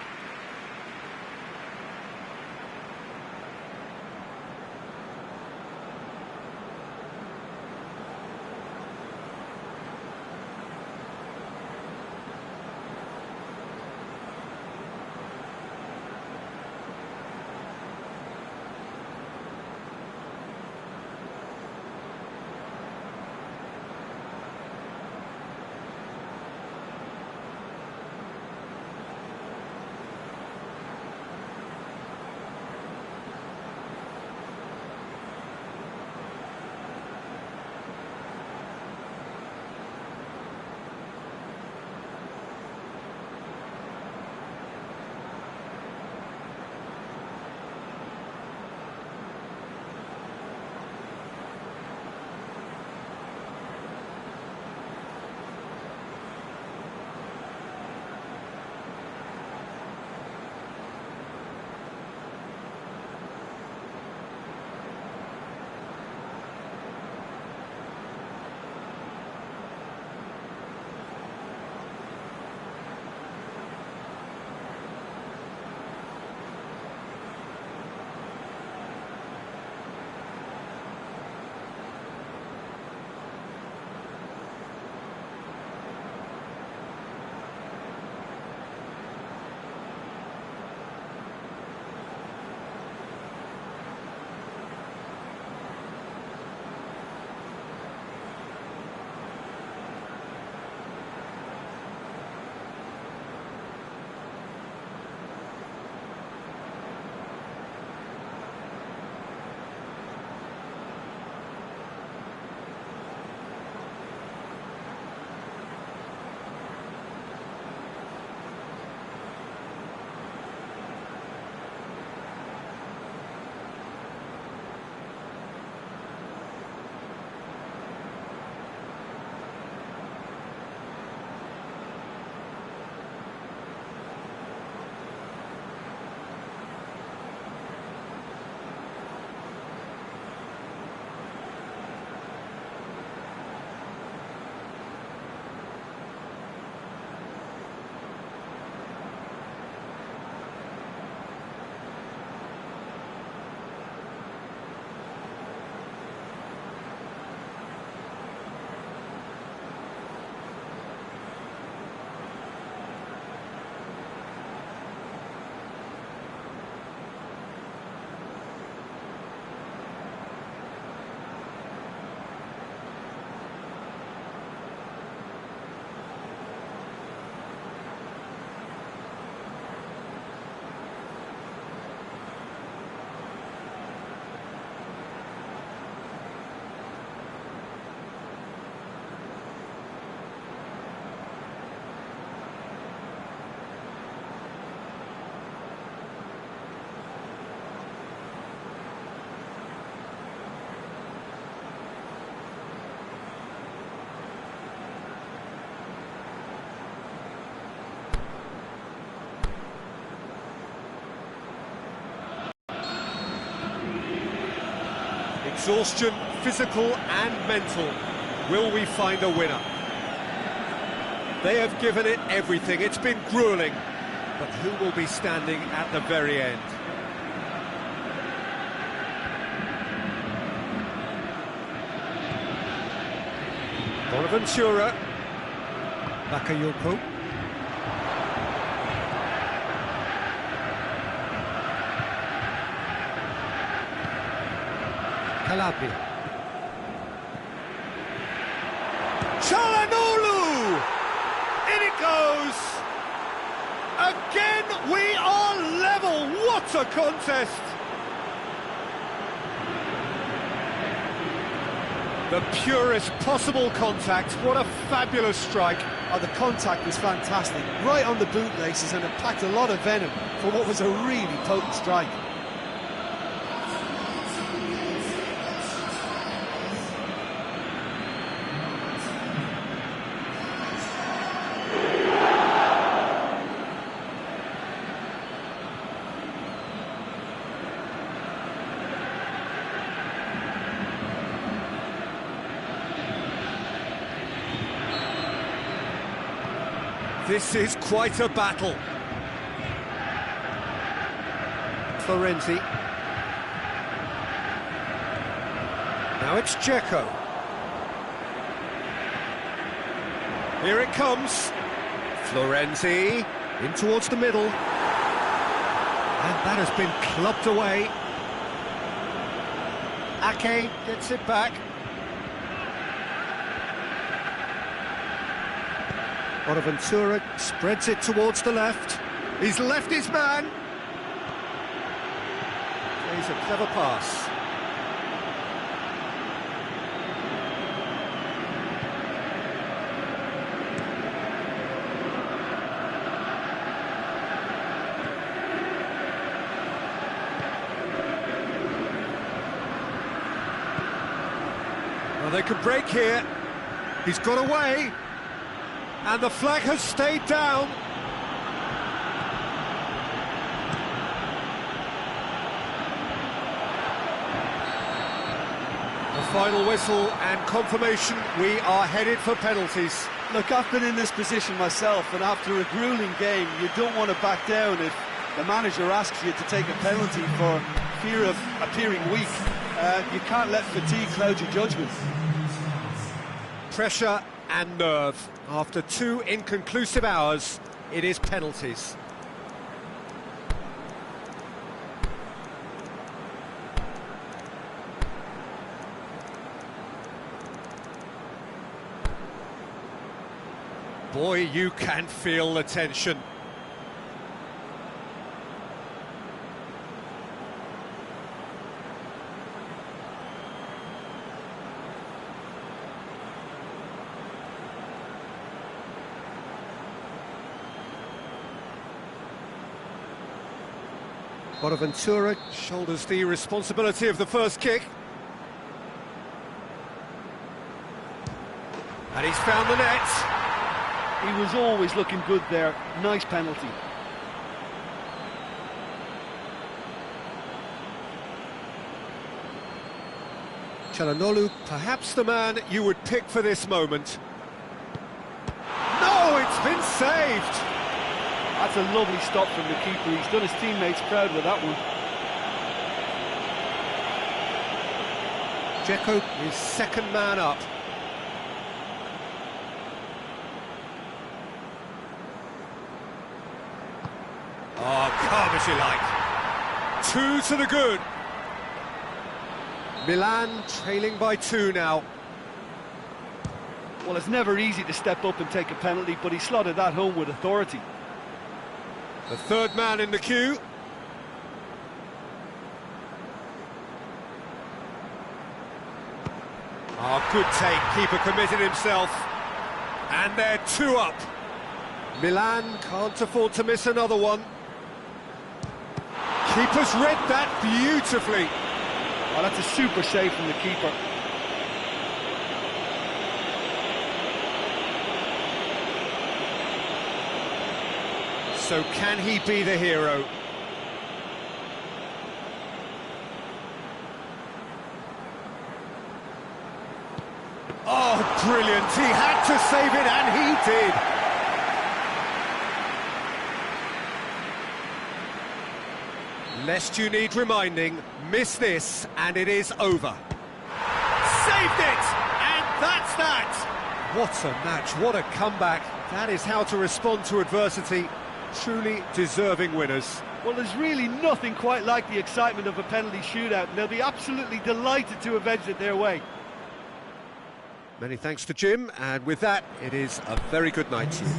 Exhaustion, physical and mental. Will we find a winner? They have given it everything. It's been gruelling. But who will be standing at the very end? Bonaventura. Bakayoko. Calabria. Çalhanoğlu! In it goes! Again, we are level! What a contest! The purest possible contact. What a fabulous strike. Oh, the contact was fantastic. Right on the bootlaces, and it packed a lot of venom for what was a really potent strike. This is quite a battle. Florenzi. Now it's Dzeko. Here it comes. Florenzi in towards the middle. And that has been clubbed away. Ake gets it back. Bonaventura spreads it towards the left. He's left his man. Plays a clever pass. Well, they could break here. He's got away. And the flag has stayed down. The final whistle and confirmation, we are headed for penalties. Look, I've been in this position myself, and after a gruelling game, you don't want to back down if the manager asks you to take a penalty for fear of appearing weak. You can't let fatigue cloud your judgment. Pressure and nerve. After 2 inconclusive hours, it is penalties. Boy, you can feel the tension. Bonaventura shoulders the responsibility of the first kick. And he's found the net. He was always looking good there. Nice penalty. Çalhanoğlu, perhaps the man you would pick for this moment. No, it's been saved! That's a lovely stop from the keeper. He's done his teammates proud with that one. Dzeko is second man up. Oh, calm as you like. 2 to the good. Milan trailing by 2 now. Well, it's never easy to step up and take a penalty, but he slotted that home with authority. The third man in the queue. Oh, good take. Keeper committed himself. And they're 2 up. Milan can't afford to miss another one. Keeper's read that beautifully. Oh, that's a super save from the keeper. So can he be the hero? Oh, brilliant. He had to save it, and he did. Lest you need reminding, miss this, and it is over. Saved it! And that's that! What a match, what a comeback. That is how to respond to adversity. Truly deserving winners. Well, there's really nothing quite like the excitement of a penalty shootout, and they'll be absolutely delighted to have edged it their way. Many thanks to Jim, and with that, it is a very good night to you.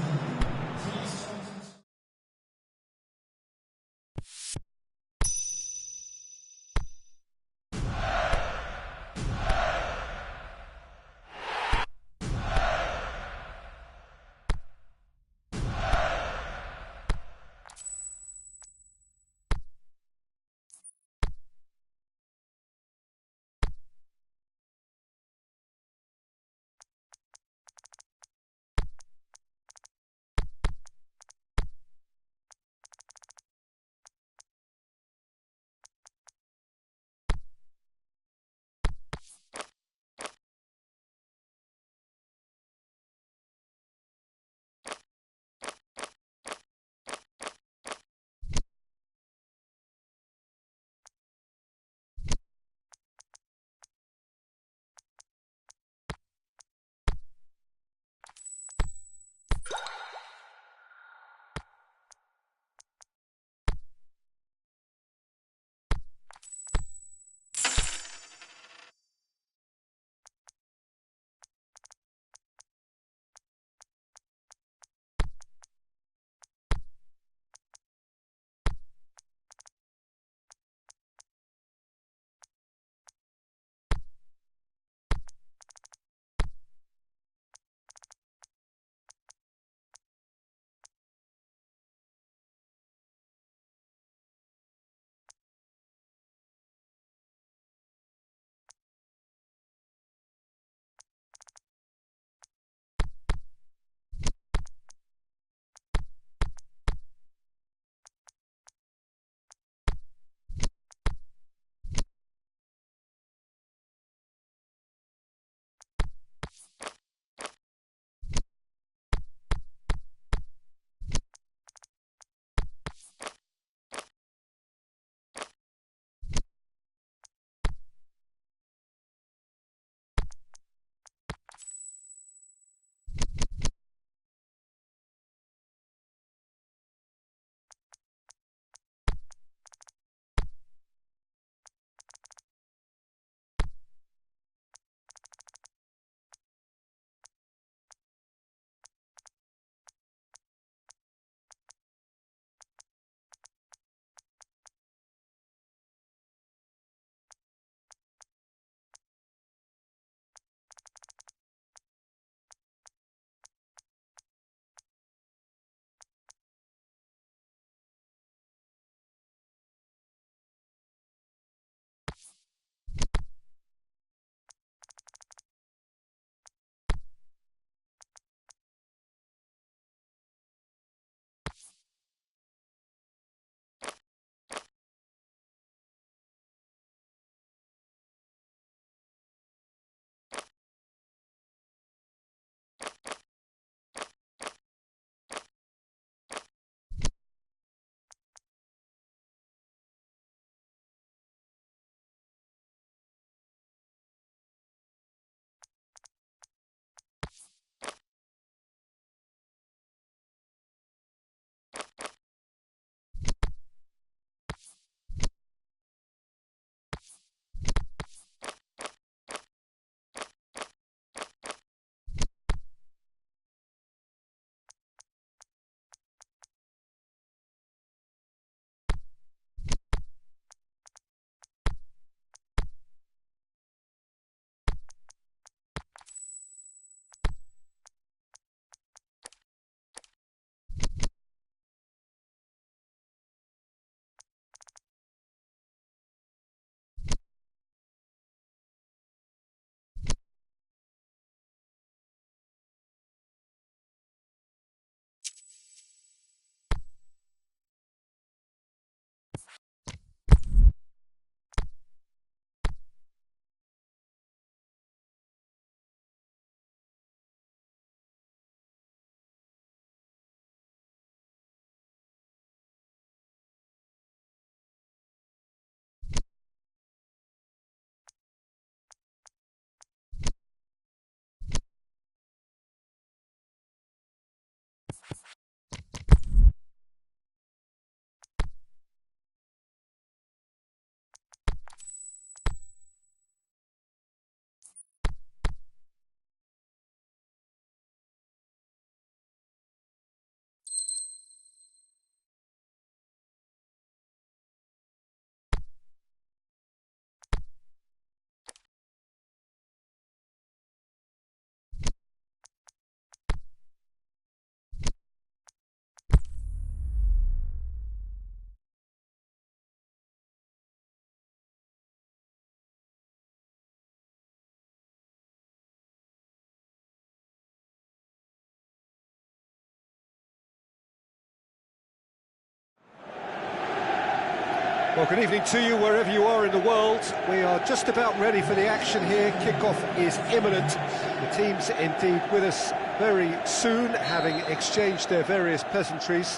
Well, good evening to you wherever you are in the world. We are just about ready for the action here. Kickoff is imminent. The teams indeed with us very soon, having exchanged their various pleasantries.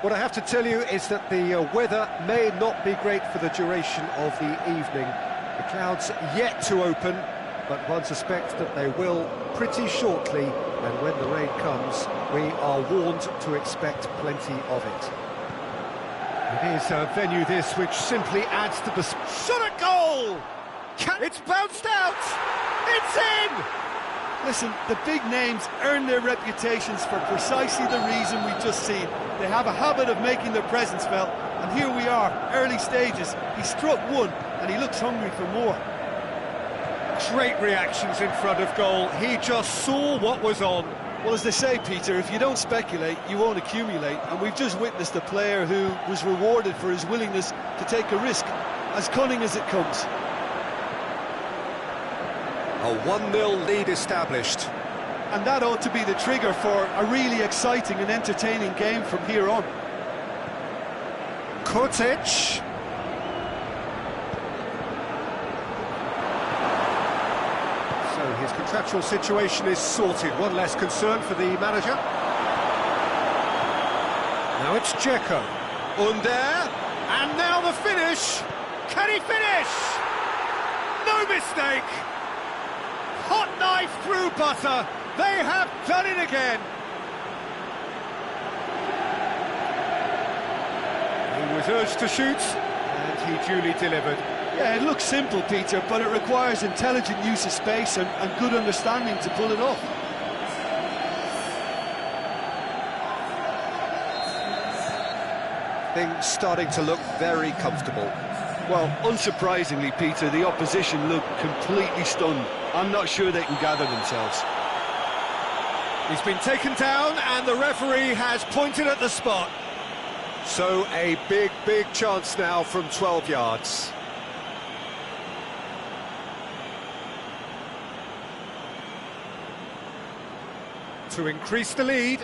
What I have to tell you is that the weather may not be great for the duration of the evening. The clouds yet to open, but one suspects that they will pretty shortly, and when the rain comes, we are warned to expect plenty of it. It is a venue this which simply adds to the... Shot at goal! It's bounced out! It's in! Listen, the big names earn their reputations for precisely the reason we've just seen. They have a habit of making their presence felt, and here we are, early stages. He struck one, and he looks hungry for more. Great reactions in front of goal. He just saw what was on. Well, as they say, Peter, if you don't speculate, you won't accumulate, and we've just witnessed a player who was rewarded for his willingness to take a risk, as cunning as it comes. A 1-0 lead established. And that ought to be the trigger for a really exciting and entertaining game from here on. Kotic. So his contractual situation is sorted. One less concern for the manager. Now it's Dzeko. Under. And now the finish. Can he finish? No mistake. Hot knife through butter. They have done it again. He was urged to shoot, and he duly delivered. Yeah, it looks simple, Peter, but it requires intelligent use of space and good understanding to pull it off. Things starting to look very comfortable. Well, unsurprisingly, Peter, the opposition look completely stunned. I'm not sure they can gather themselves. He's been taken down, and the referee has pointed at the spot. So a big chance now from 12 yards. To increase the lead.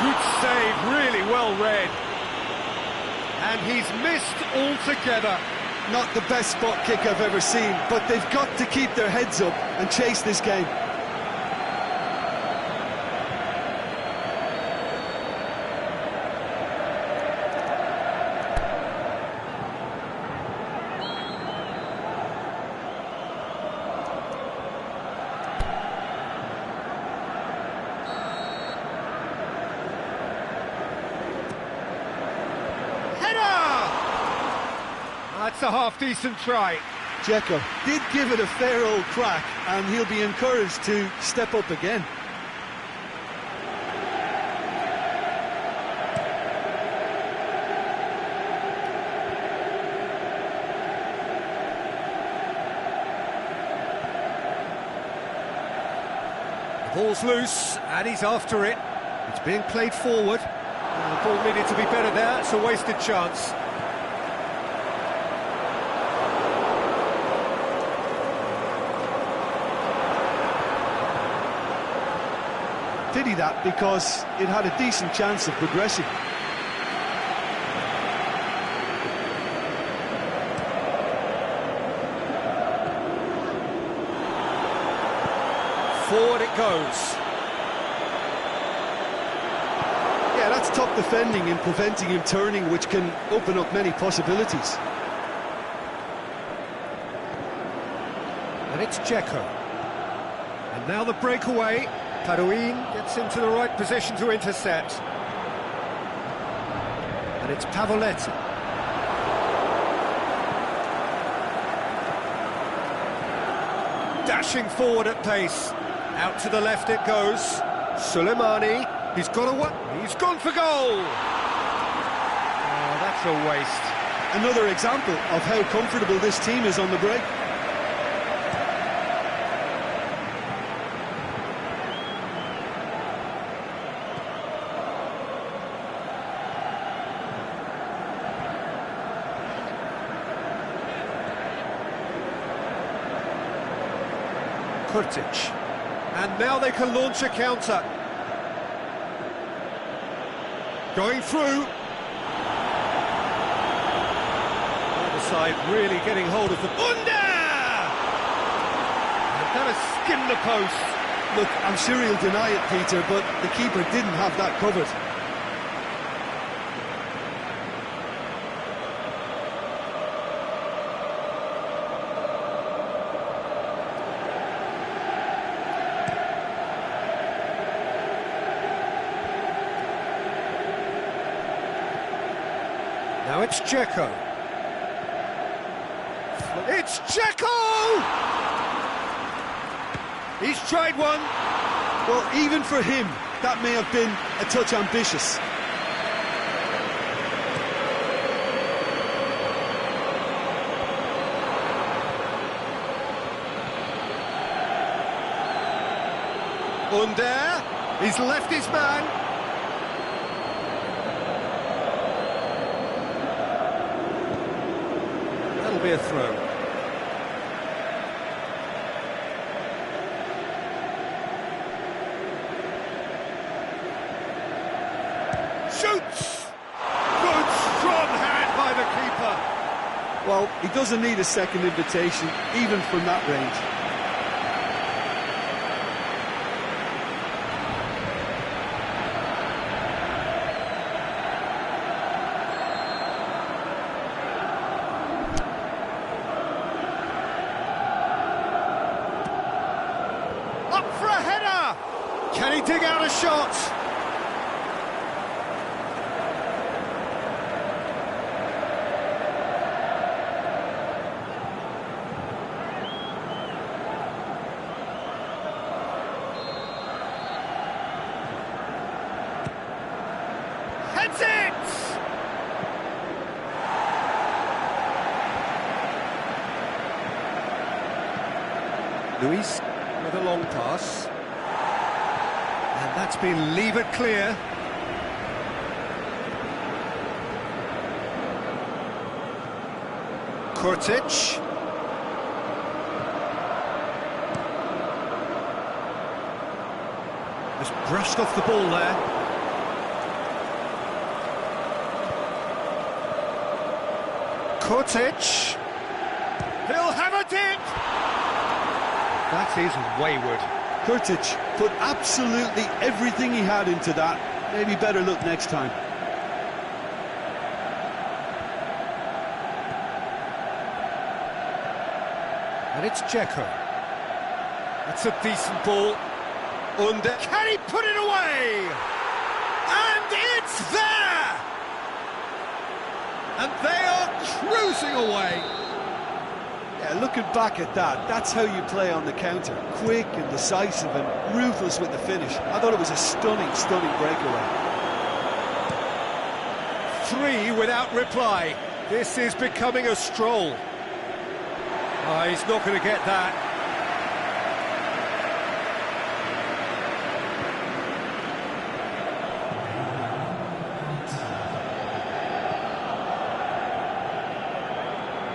Good save, really well read. And he's missed altogether. Not the best spot kick I've ever seen, but they've got to keep their heads up and chase this game. That's a half-decent try. Dzeko did give it a fair old crack, and he'll be encouraged to step up again. The ball's loose, and he's after it. It's being played forward. And the ball needed to be better there. It's a wasted chance. Pity that, because it had a decent chance of progressing. Forward it goes. Yeah, that's top defending and preventing him turning, which can open up many possibilities. And it's Dzeko. And now the breakaway. Parouin gets into the right position to intercept. And it's Pavoletti. Dashing forward at pace. Out to the left it goes. Suleimani, he's got he's gone for goal! Oh, that's a waste. Another example of how comfortable this team is on the break. Kurtic. And now they can launch a counter. Going through. Other side really getting hold of the... Under! And that has skimmed the post. Look, I'm sure he'll deny it, Peter, but the keeper didn't have that covered. Now it's Dzeko. It's Dzeko! He's tried one. Well, even for him, that may have been a touch ambitious. Under. He's left his man. That'll be a throw. Shoots! Good, strong hand by the keeper. Well, he doesn't need a second invitation, even from that range. Up for a header! Can he dig out a shot? Heads it! Luis with a long pass. And that's been levered clear. Kurtic. Just brushed off the ball there. Kurtic. He'll have a dip. That is wayward. Kurtic put absolutely everything he had into that. Maybe better look next time. And it's Dzeko. That's a decent ball. Under. Can he put it away? And it's there! And they are cruising away. Yeah, looking back at that, that's how you play on the counter. Quick and decisive and ruthless with the finish. I thought it was a stunning, stunning breakaway. 3 without reply. This is becoming a stroll. Oh, he's not going to get that.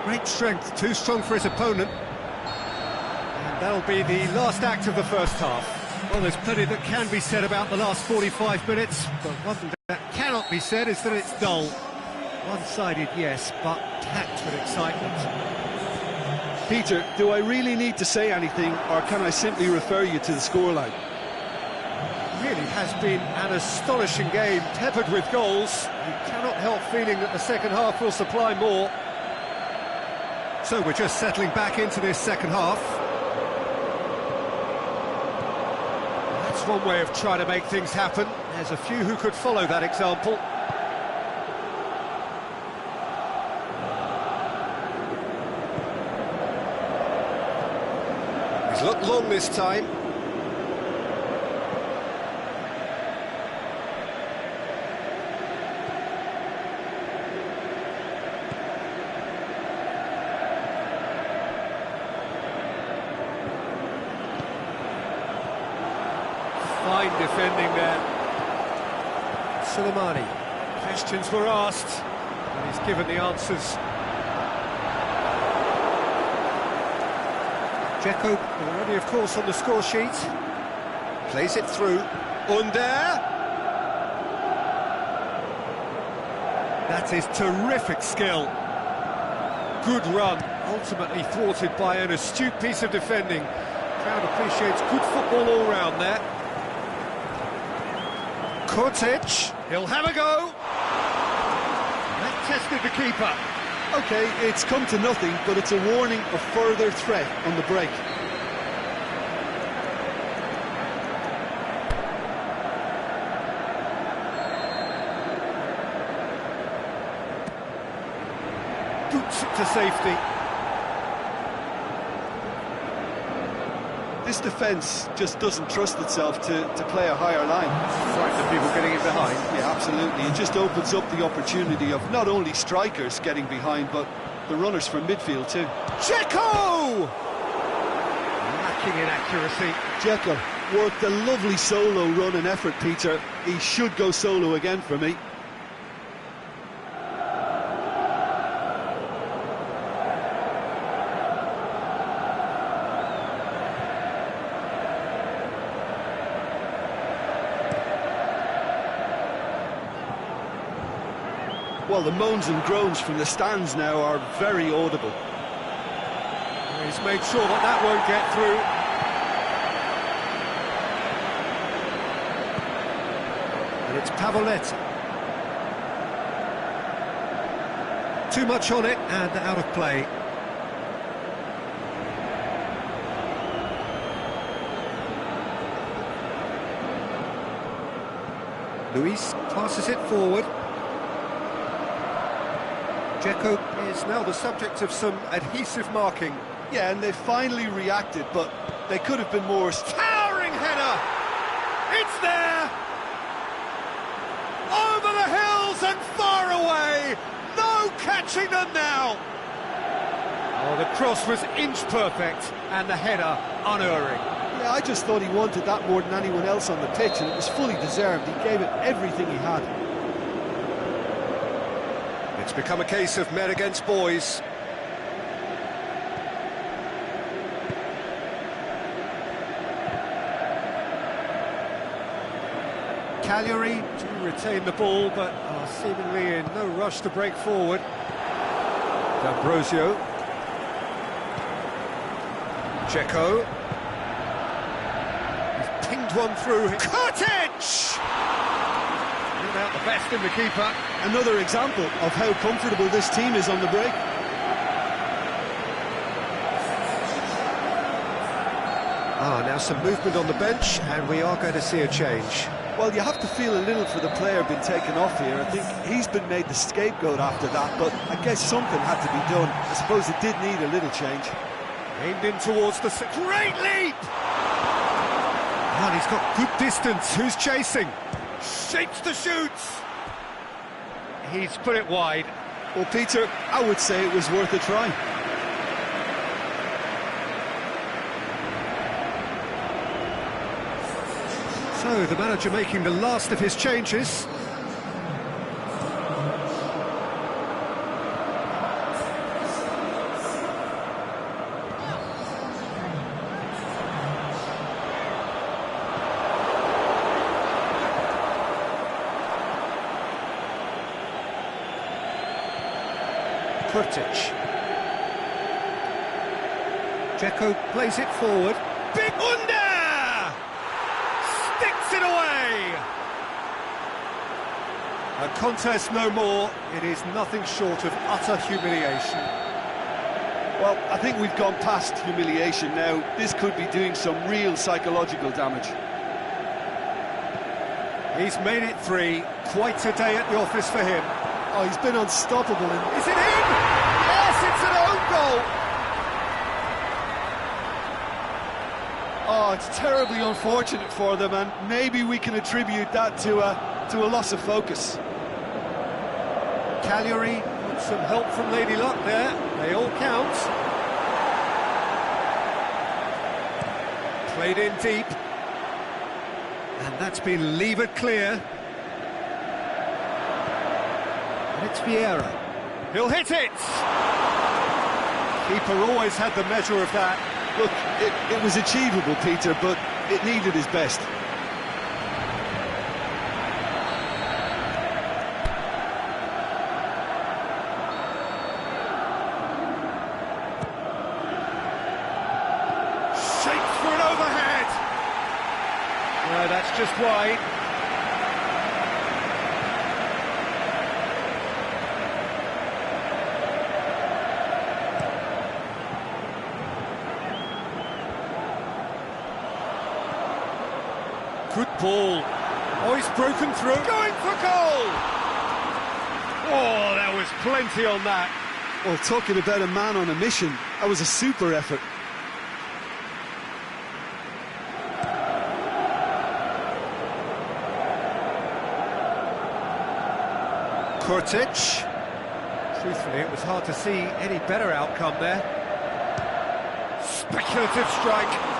Great strength, too strong for his opponent. And that'll be the last act of the first half. Well, there's plenty that can be said about the last 45 minutes, but one thing that cannot be said is that it's dull. One-sided, yes, but packed with excitement. Peter, do I really need to say anything, or can I simply refer you to the scoreline? It really has been an astonishing game, peppered with goals. You cannot help feeling that the second half will supply more. So we're just settling back into this second half. That's one way of trying to make things happen. There's a few who could follow that example. He's looked long this time. Fine defending there. Soleimani. Questions were asked, and he's given the answers. Dzeko already, of course, on the score sheet. Plays it through. Under. That is terrific skill. Good run, ultimately thwarted by an astute piece of defending. Crowd appreciates good football all round there. Kurtic, he'll have a go. That tested the keeper. OK, it's come to nothing, but it's a warning of further threat on the break. Boots it to safety. This defence just doesn't trust itself to play a higher line. Frightened people getting in behind. Yeah, absolutely. It just opens up the opportunity of not only strikers getting behind, but the runners from midfield too. Dzeko! Lacking in accuracy. Dzeko worked a lovely solo run and effort, Peter. He should go solo again for me. Well, the moans and groans from the stands now are very audible. He's made sure that that won't get through. And it's Pavoletti. Too much on it and out of play. Luis passes it forward. Dzeko is now the subject of some adhesive marking. Yeah, and they finally reacted, but they could have been more... Towering header! It's there! Over the hills and far away! No catching them now! Oh, the cross was inch perfect, and the header unerring. Yeah, I just thought he wanted that more than anyone else on the pitch, and it was fully deserved. He gave it everything he had. It's become a case of men against boys. Cagliari to retain the ball, but are seemingly in no rush to break forward. D'Ambrosio. Dzeko. He's pinged one through. Kurtic! Out the best in the keeper. Another example of how comfortable this team is on the break. Now some movement on the bench, and we are going to see a change. Well, you have to feel a little for the player being taken off here. I think he's been made the scapegoat after that, but I guess something had to be done. I suppose it did need a little change. Aimed in towards the... Great leap! And he's got good distance. Who's chasing? Shapes to shoot! He's put it wide. Well, Peter, I would say it was worth a try. So, the manager making the last of his changes. Kurtic. Dzeko plays it forward. Big Under! Sticks it away! A contest no more. It is nothing short of utter humiliation. Well, I think we've gone past humiliation now. This could be doing some real psychological damage. He's made it 3. Quite a day at the office for him. Oh, he's been unstoppable. Is it in? Yes, it's an own goal! Oh, it's terribly unfortunate for them, and maybe we can attribute that to a loss of focus. Cagliari got some help from Lady Luck there. They all count. Played in deep. And that's been levered clear. It's Vieira. He'll hit it! Keeper always had the measure of that. Look, it was achievable, Peter, but it needed his best. Shapes for an overhead. No, that's just wide. Good ball. Oh, he's broken through. Going for goal! Oh, there was plenty on that. Well, talking about a man on a mission, that was a super effort. Kurtic. Truthfully, it was hard to see any better outcome there. Speculative strike.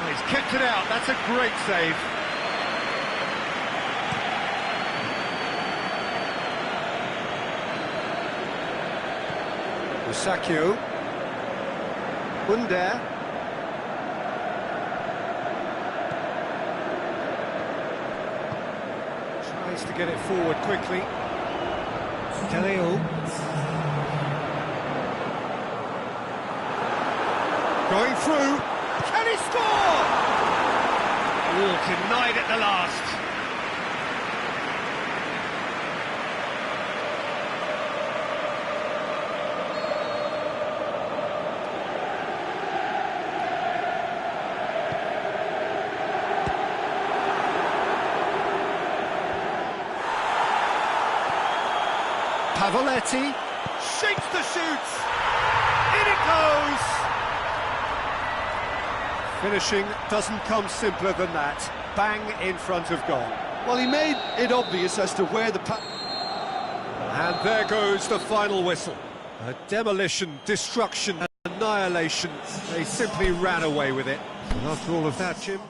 Oh, he's kept it out. That's a great save. Musakio. Under. Tries to get it forward quickly. Deleo. Going through. Can he score? Oh, denied at the last. Pavoletti shakes the shoot. In it goes. Finishing doesn't come simpler than that. Bang in front of goal. Well, he made it obvious as to where the And there goes the final whistle. A demolition, destruction, annihilation. They simply ran away with it. And after all of that, Jim,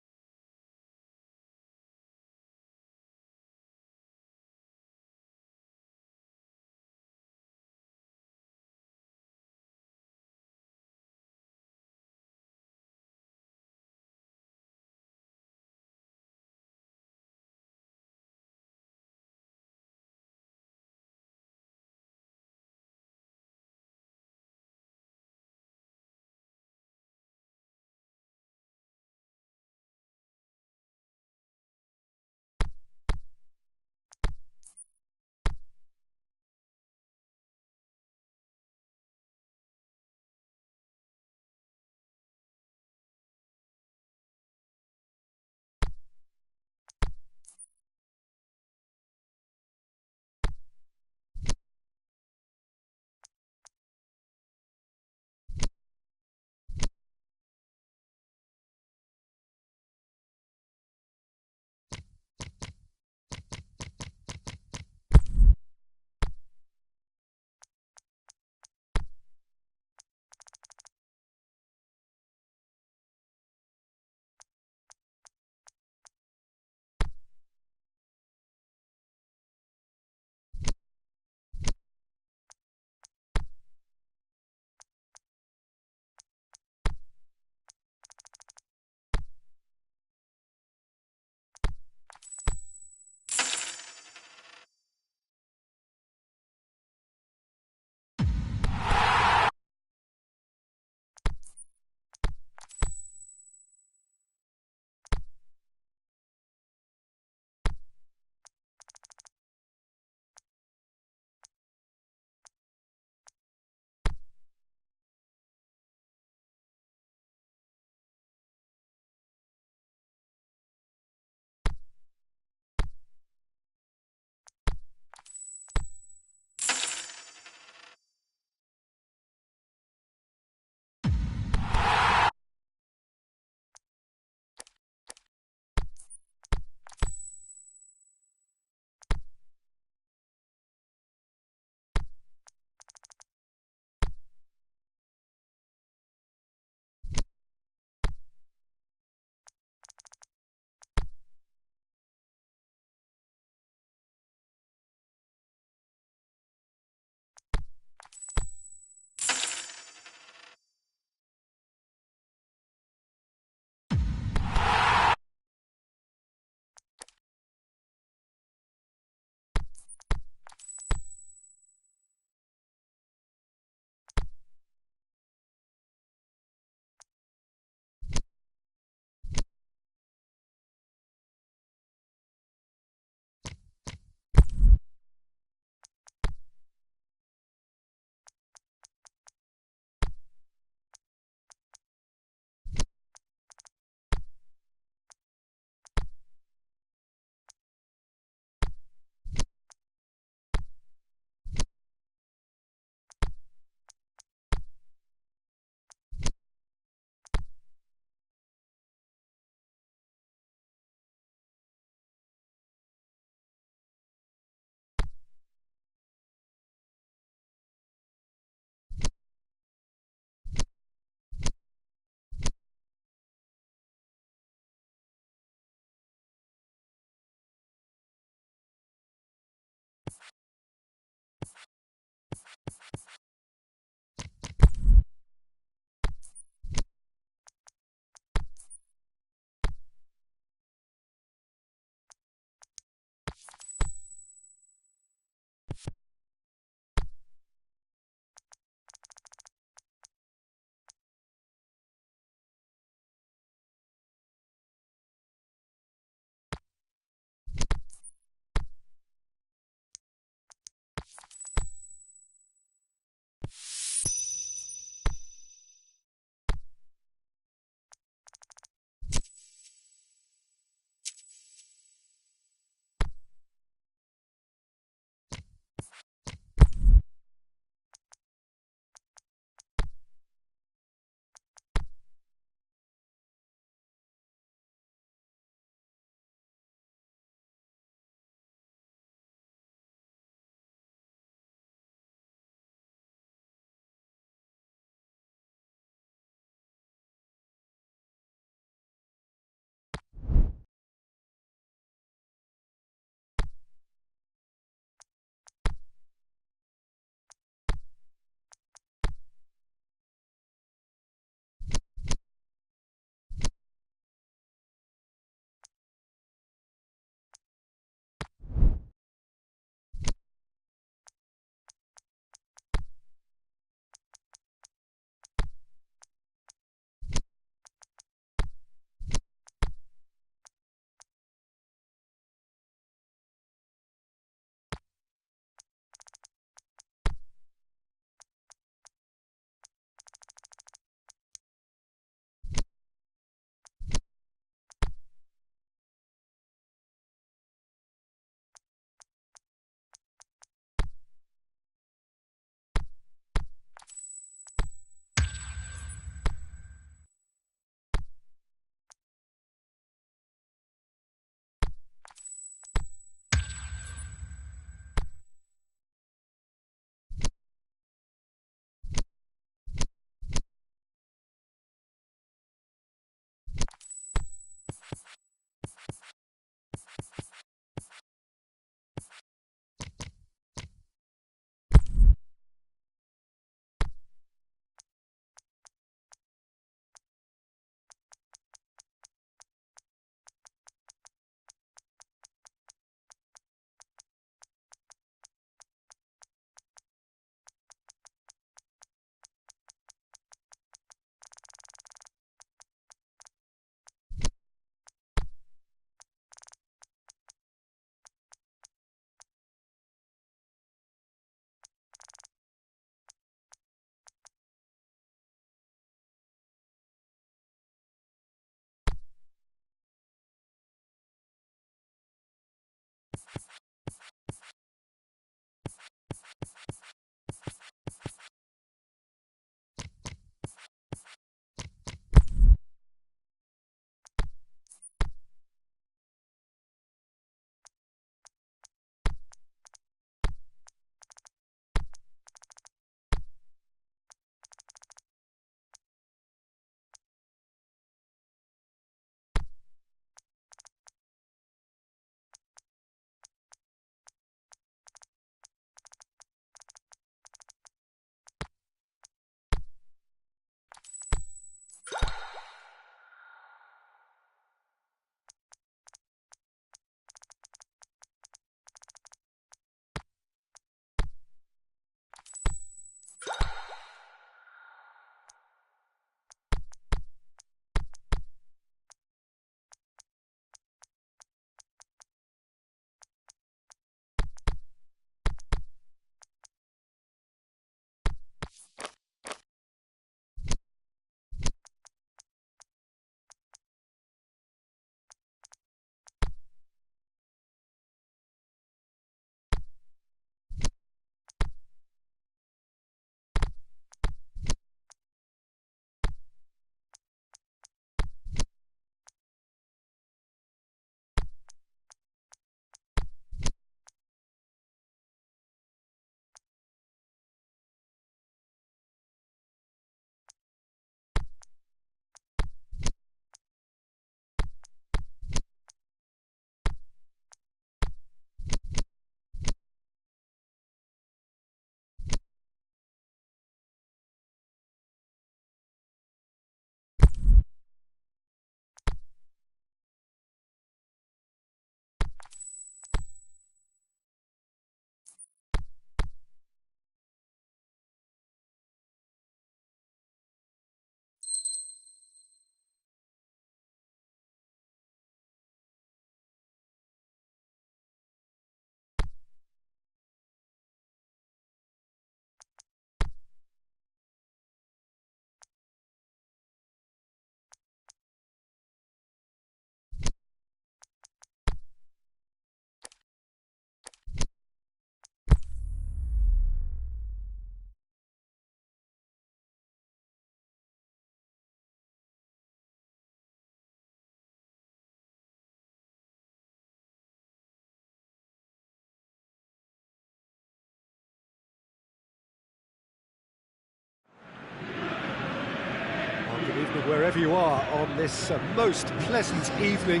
wherever you are on this most pleasant evening.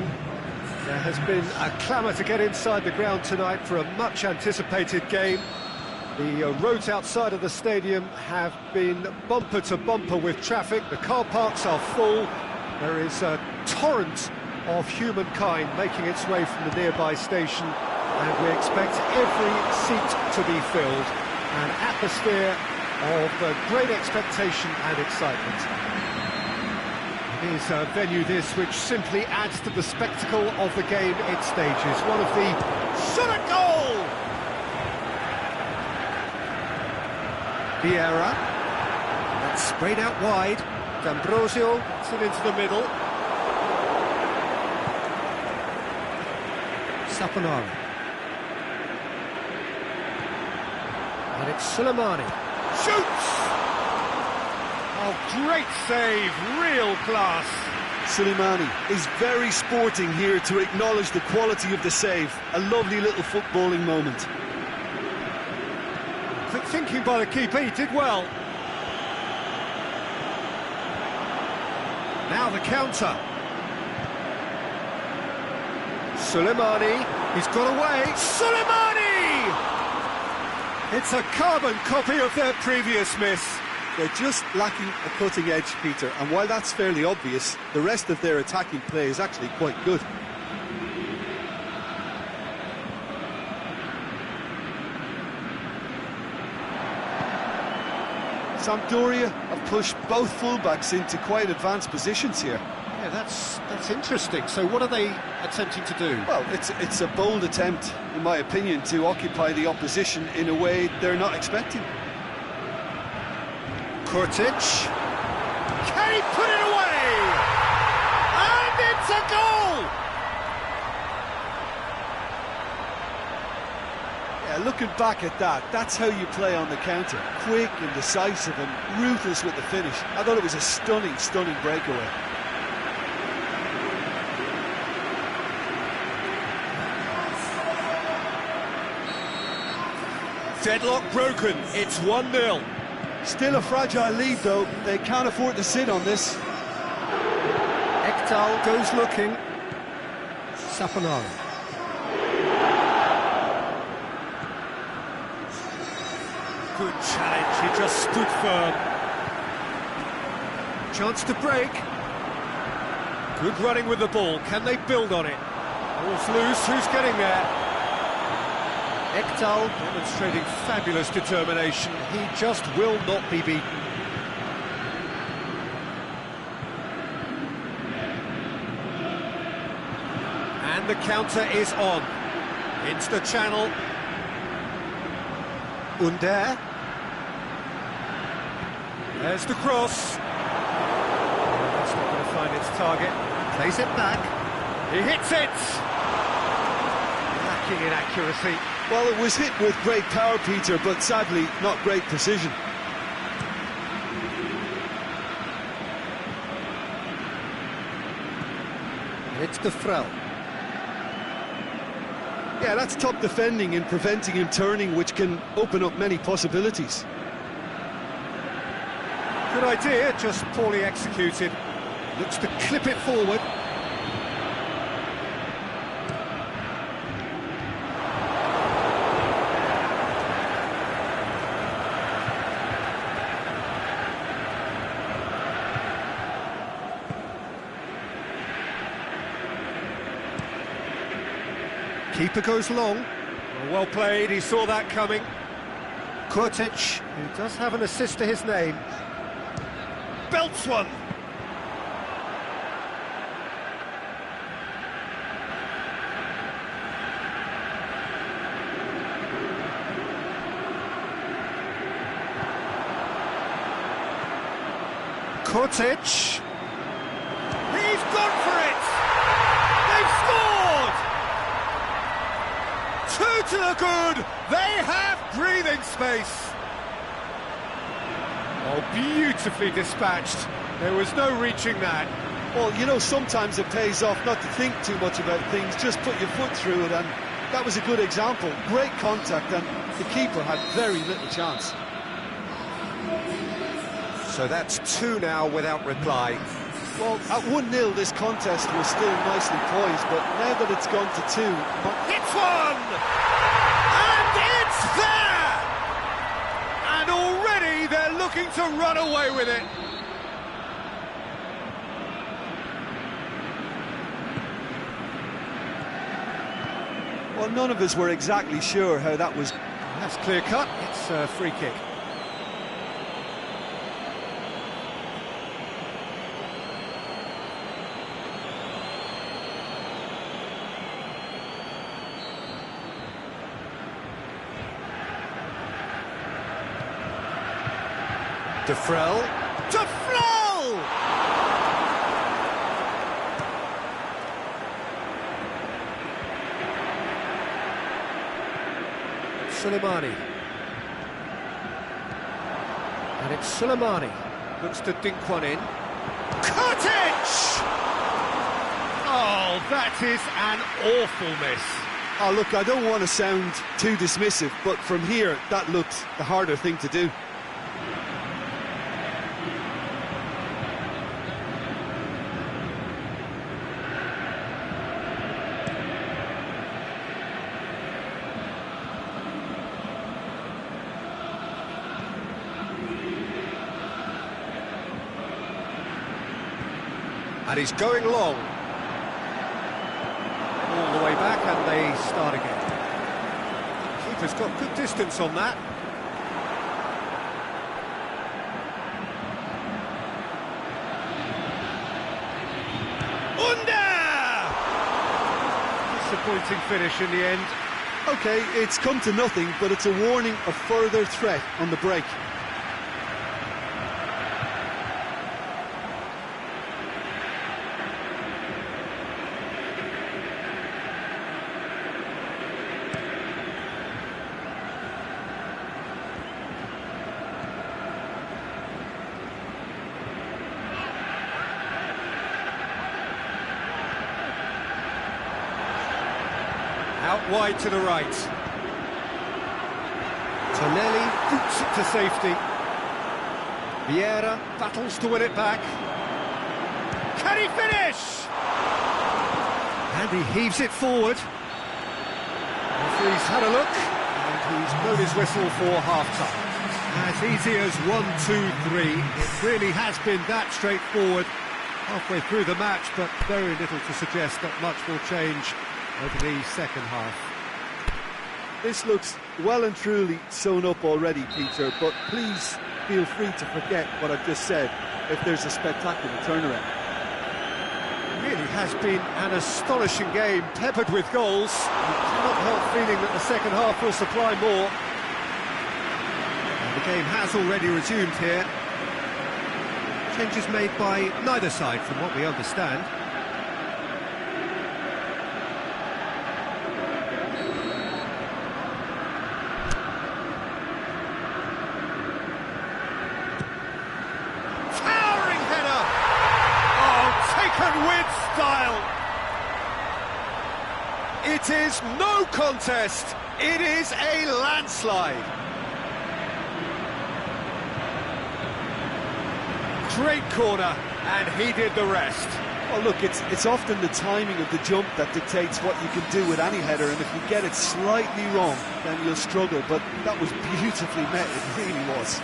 There has been a clamour to get inside the ground tonight for a much-anticipated game. The roads outside of the stadium have been bumper to bumper with traffic. The car parks are full. There is a torrent of humankind making its way from the nearby station, and we expect every seat to be filled. An atmosphere of great expectation and excitement. It is a venue this which simply adds to the spectacle of the game it stages. One of the shot at goal! Vieira, that's sprayed out wide. D'Ambrosio gets it into the middle. Saponara. And it's Soleimani. Shoots! Oh, great save, real class. Soleimani is very sporting here to acknowledge the quality of the save. A lovely little footballing moment. Quick thinking by the keeper, he did well. Now the counter. Soleimani, he's got away. Soleimani! It's a carbon copy of their previous miss. They're just lacking a cutting edge, Peter, and while that's fairly obvious, the rest of their attacking play is actually quite good. Sampdoria have pushed both fullbacks into quite advanced positions here. Yeah, that's interesting. So what are they attempting to do? Well, it's a bold attempt, in my opinion, to occupy the opposition in a way they're not expecting. Kurtic. Can he put it away? And it's a goal! Yeah, looking back at that, that's how you play on the counter. Quick and decisive and ruthless with the finish. I thought it was a stunning, stunning breakaway. Deadlock broken, it's 1-0. Still a fragile lead, though. They can't afford to sit on this. Ekdal goes looking. Saponara. Good challenge, he just stood firm. Chance to break. Good running with the ball, can they build on it? Ball's loose, who's getting there? Ekdal demonstrating fabulous determination. He just will not be beaten. And the counter is on. Into the channel. Under. There's the cross. That's not going to find its target. Plays it back. He hits it! Lacking in accuracy. Well, it was hit with great power, Peter, but sadly, not great precision. It's the throw. Yeah, that's top defending and preventing him turning, which can open up many possibilities. Good idea, just poorly executed. Looks to clip it forward. Keeper goes long. Well played, he saw that coming. Kurtic, who does have an assist to his name. Belts one! Kurtic. He's gone for it! They've scored! 2 to the good! They have breathing space! Oh, beautifully dispatched. There was no reaching that. Well, you know, sometimes it pays off not to think too much about things, just put your foot through it, and that was a good example. Great contact, and the keeper had very little chance. So that's 2 now without reply. Well, at 1-0 this contest was still nicely poised, but now that it's gone to 2... Hits one! And it's there! And already they're looking to run away with it. Well, none of us were exactly sure how that was... That's clear cut, it's a free kick. Defrel. Suleimani. And it's Suleimani. Looks to dink one in. Kurtic! Oh, that is an awful miss. Oh, look, I don't want to sound too dismissive, but from here, that looked the harder thing to do. And he's going long. All the way back and they start again. Keeper's got good distance on that. Under! Disappointing finish in the end. OK, it's come to nothing, but it's a warning of further threat on the break. Out wide to the right. Tonelli boots it to safety. Vieira battles to win it back. Can he finish? And he heaves it forward. The referee's had a look, and he's blown his whistle for half-time. As easy as 1-2-3. It really has been that straightforward halfway through the match, but very little to suggest that much will change over the second half. This looks well and truly sewn up already, Peter, but please feel free to forget what I've just said if there's a spectacular turnaround. It really has been an astonishing game, peppered with goals. You cannot help feeling that the second half will supply more. And the game has already resumed here. Changes made by neither side, from what we understand. With style. It is no contest. It is a landslide. Great corner, and he did the rest. Well, look, it's often the timing of the jump that dictates what you can do with any header, and if you get it slightly wrong, then you'll struggle. But that was beautifully met, it really was.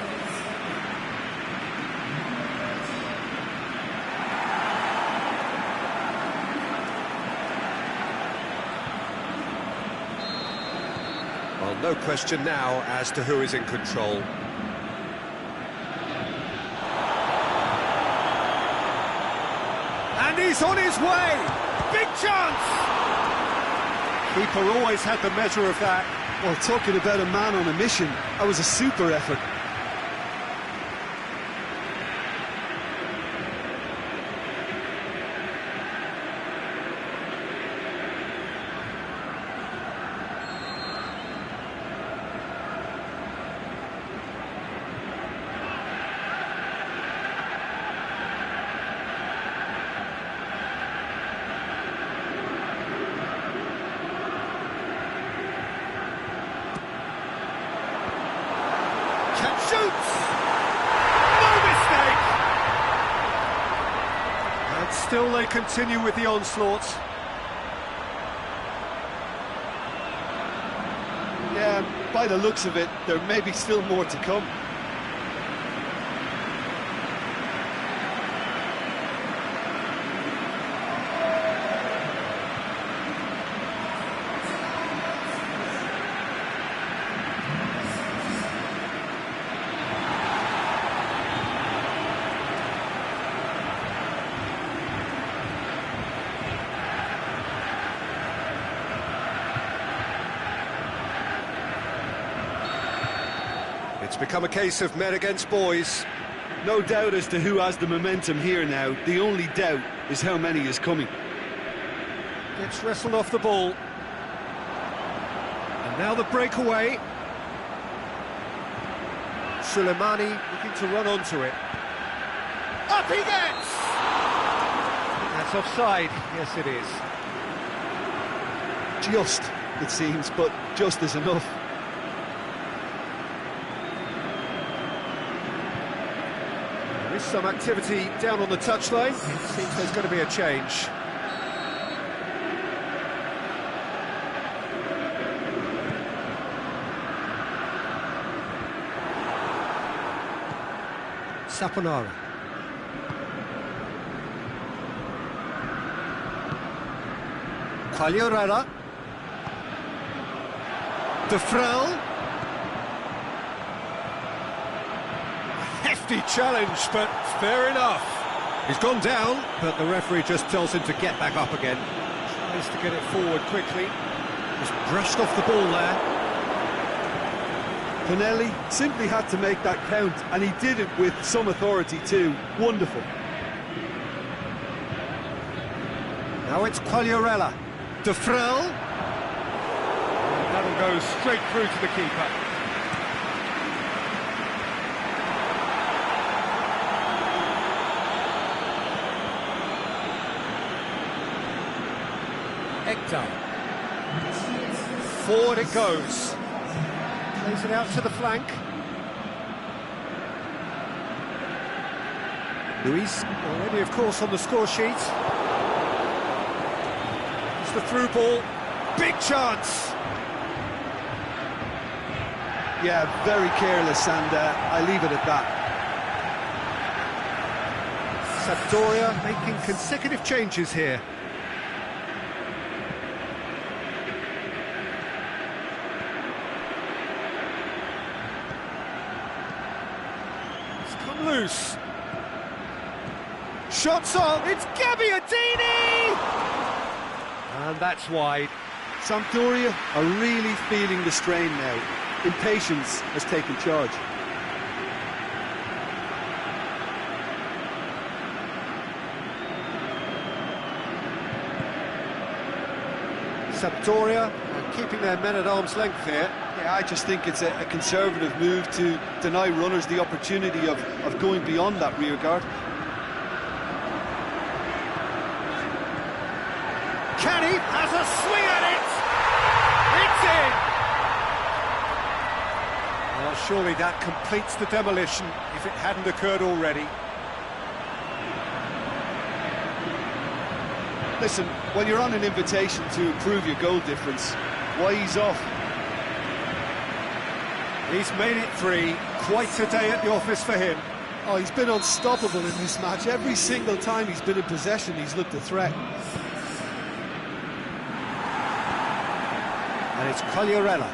Well, no question now as to who is in control. And he's on his way! Big chance! Keeper always had the measure of that. Well, talking about a man on a mission, that was a super effort. Shoots! No mistake! still they continue with the onslaught. Yeah, by the looks of it, there may be still more to come. It's become a case of men against boys. No doubt as to who has the momentum here now. The only doubt is how many is coming. Gets wrestled off the ball. And now the breakaway. Soleimani looking to run onto it. Up he gets! That's offside. Yes, it is. Just, it seems, but just is enough. There is some activity down on the touchline. It seems there's going to be a change. Saponara. Quagliarella. De Frel. Hefty challenge, but fair enough. He's gone down, but the referee just tells him to get back up again. Tries to get it forward quickly. Just brushed off the ball there. Pinelli simply had to make that count, and he did it with some authority too. Wonderful. Now it's Quagliarella. De Frel. That'll go straight through to the keeper. Ekdal. Forward it goes. Plays it out to the flank. Luis already, of course, on the score sheet. It's the through ball. Big chance. Yeah, very careless, and I leave it at that. Sampdoria making consecutive changes here. It's come loose. Shots on. It's Gabbiadini! And that's wide. Sampdoria are really feeling the strain now. Impatience has taken charge. Sampdoria are keeping their men at arm's length here. Yeah, I just think it's a conservative move to deny runners the opportunity of going beyond that rear guard. Kenny has a swing at it! It's in! Well, surely that completes the demolition if it hadn't occurred already. Listen, when you're on an invitation to improve your goal difference, why ease off? He's made it 3. Quite a day at the office for him. Oh, he's been unstoppable in this match. Every single time he's been in possession, he's looked a threat. And it's Quagliarella.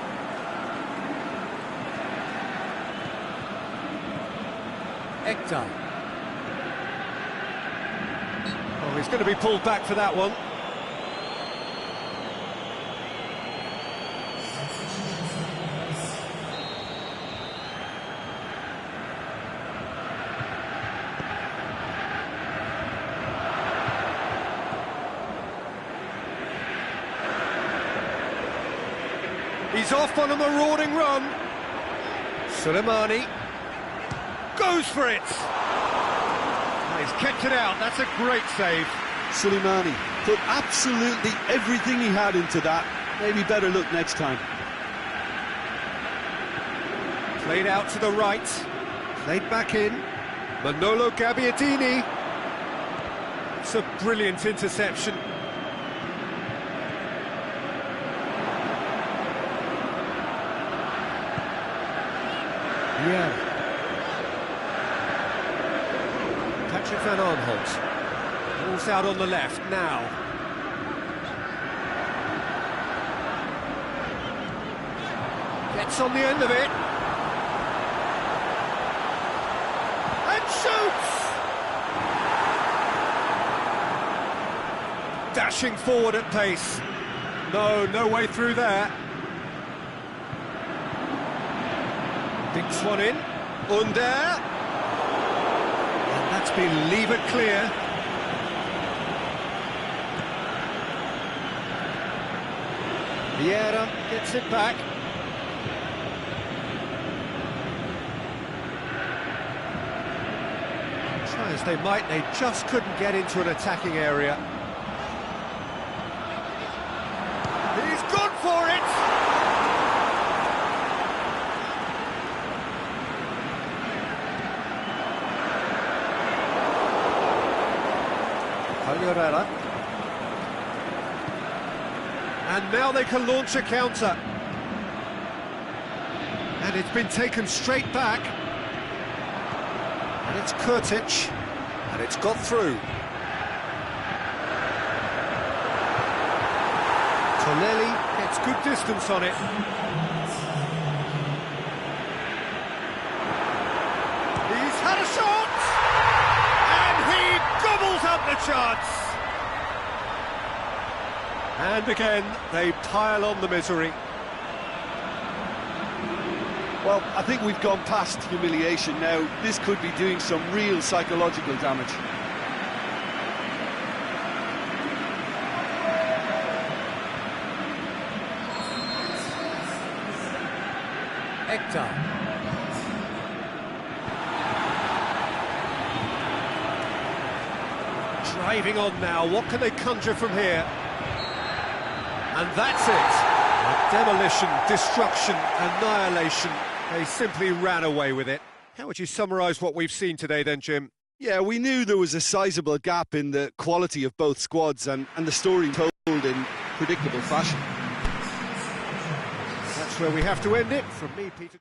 Ekdal. Oh, he's going to be pulled back for that one. He's off on a marauding run. Soleimani goes for it. Oh, he's kept it out. That's a great save. Soleimani put absolutely everything he had into that. Maybe better look next time. Played out to the right. Played back in. Manolo Gabbiadini. That's a brilliant interception. Yeah. Patrick Van Arnholt. Ball's out on the left now. Gets on the end of it. And shoots! Dashing forward at pace. No way through there. Dinks one in. Under. And that's been levered clear. Vieira gets it back. Try as they might, they just couldn't get into an attacking area. He's gone for it! Herrera. And now they can launch a counter. And it's been taken straight back. And it's Kurtic. And it's got through. Tonelli gets good distance on it. He's had a shot! And he gobbles up the chance! And again, they pile on the misery. Well, I think we've gone past humiliation now. This could be doing some real psychological damage. Hector. Driving on now, what can they conjure from here? And that's it. Demolition, destruction, annihilation. They simply ran away with it. How would you summarise what we've seen today then, Jim? Yeah, we knew there was a sizable gap in the quality of both squads and the story told in predictable fashion. That's where we have to end it. From me, Peter.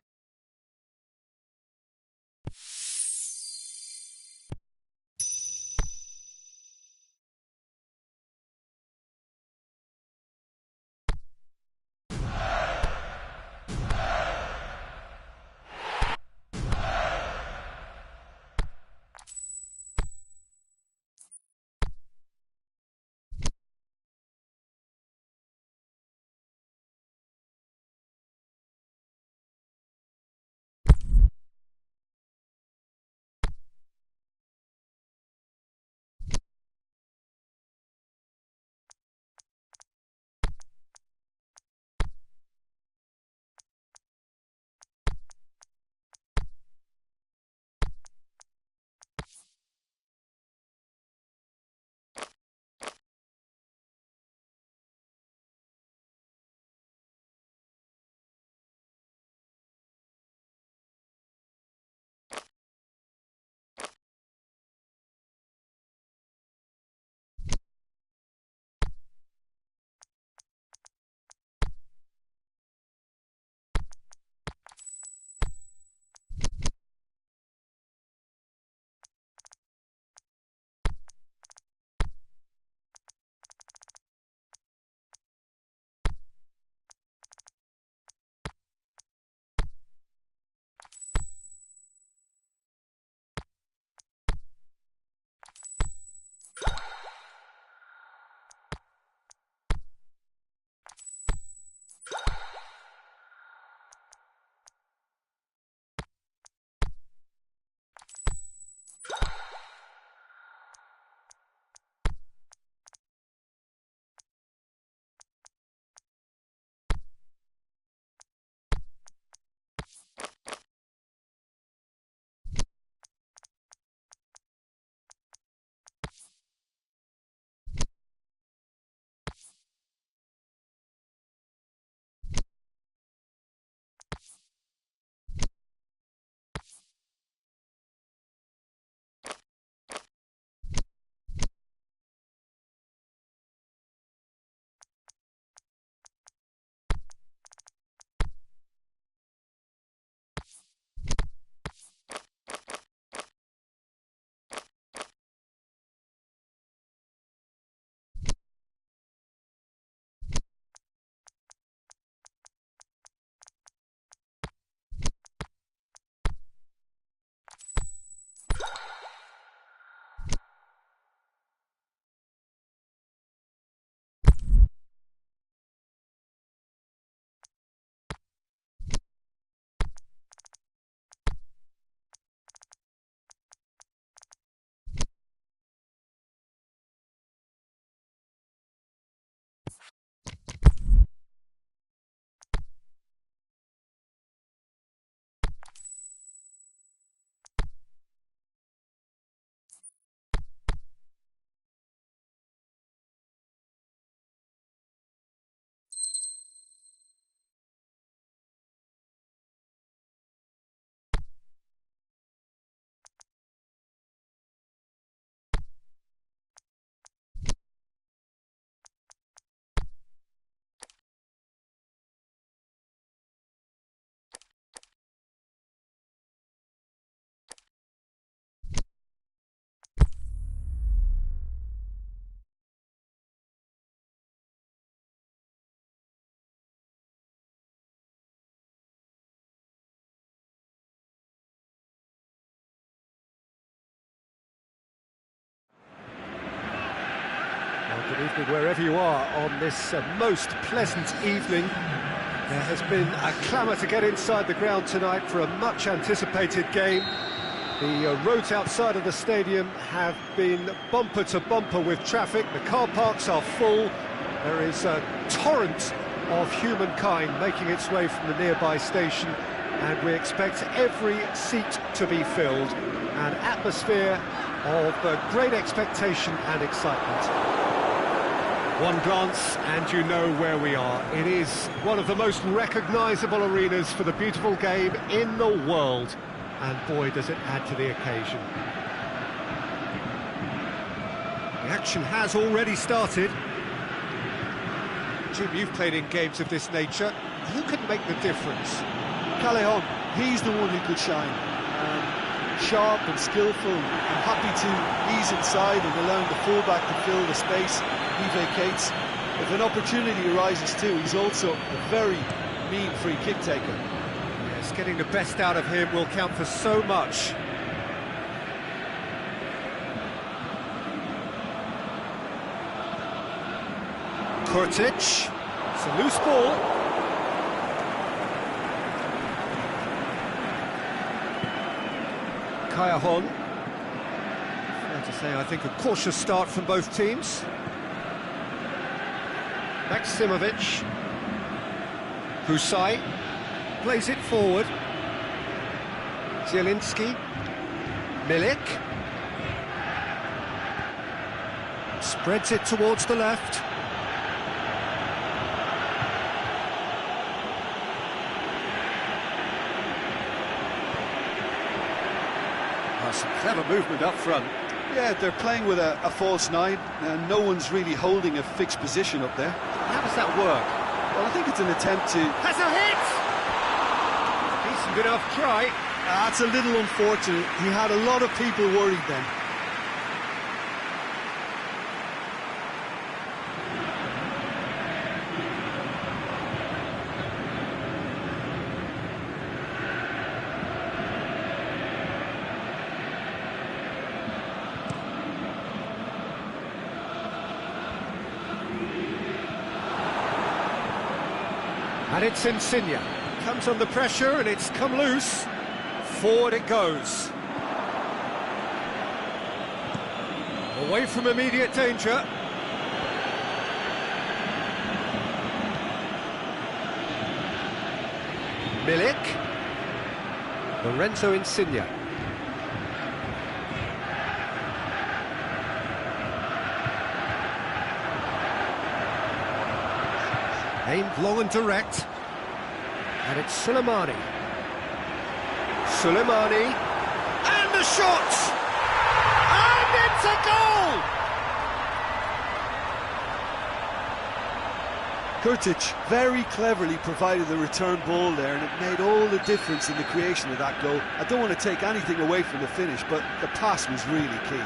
Evening wherever you are on this most pleasant evening. There has been a clamour to get inside the ground tonight for a much anticipated game. The roads outside of the stadium have been bumper to bumper with traffic. The car parks are full. There is a torrent of humankind making its way from the nearby station, and we expect every seat to be filled. An atmosphere of great expectation and excitement. One glance and you know where we are. It is one of the most recognisable arenas for the beautiful game in the world, and boy does it add to the occasion. The action has already started. Jim, you've played in games of this nature. Who can make the difference? Callejon, he's the one who could shine. Sharp and skillful, and happy to ease inside and allowing the fullback to fill the space he vacates. If an opportunity arises too, he's also a very mean free kick taker. Yes, getting the best out of him will count for so much. Kurtic, it's a loose ball. Callejon. Fair to say, I think a cautious start from both teams. Maksimovic. Husai plays it forward. Zielinski. Milik. Spreads it towards the left. Some clever movement up front. Yeah, they're playing with a false nine, and no one's really holding a fixed position up there. How does that work? Well, I think it's an attempt to... Has a hit! Decent enough try. That's a little unfortunate. He had a lot of people worried then. And it's Insigne. Comes under pressure and it's come loose. Forward it goes. Away from immediate danger. Milik. Lorenzo Insigne. Aimed long and direct. And it's Soleimani. Soleimani. And the shot! And it's a goal! Kurtic very cleverly provided the return ball there, and it made all the difference in the creation of that goal. I don't want to take anything away from the finish, but the pass was really key.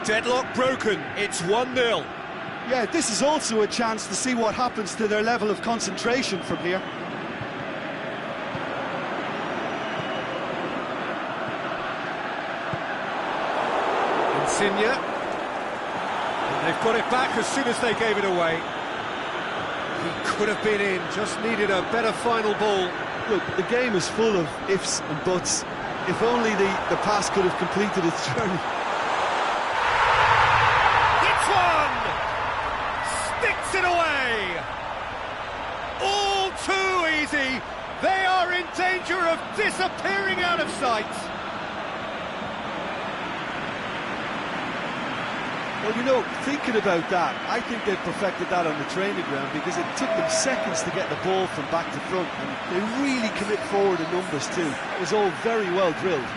Deadlock broken. It's 1-0. Yeah, this is also a chance to see what happens to their level of concentration from here. Insigne. And they've got it back as soon as they gave it away. He could have been in, just needed a better final ball. Look, the game is full of ifs and buts. If only the pass could have completed its journey. Sticks it away! All too easy! They are in danger of disappearing out of sight! Well, you know, thinking about that, I think they perfected that on the training ground, because it took them seconds to get the ball from back to front, and they really commit forward in numbers too. It was all very well drilled.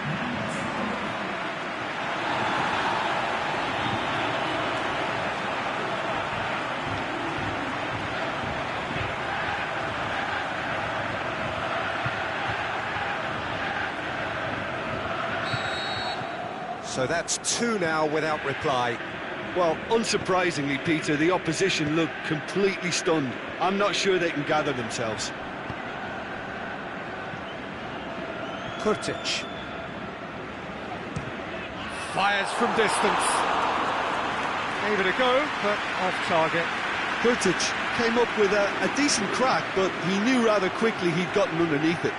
So that's two now without reply. Well, unsurprisingly, Peter, the opposition look completely stunned. I'm not sure they can gather themselves. Kurtic. Fires from distance. Gave it a go, but off target. Kurtic came up with a decent crack, but he knew rather quickly he'd gotten underneath it.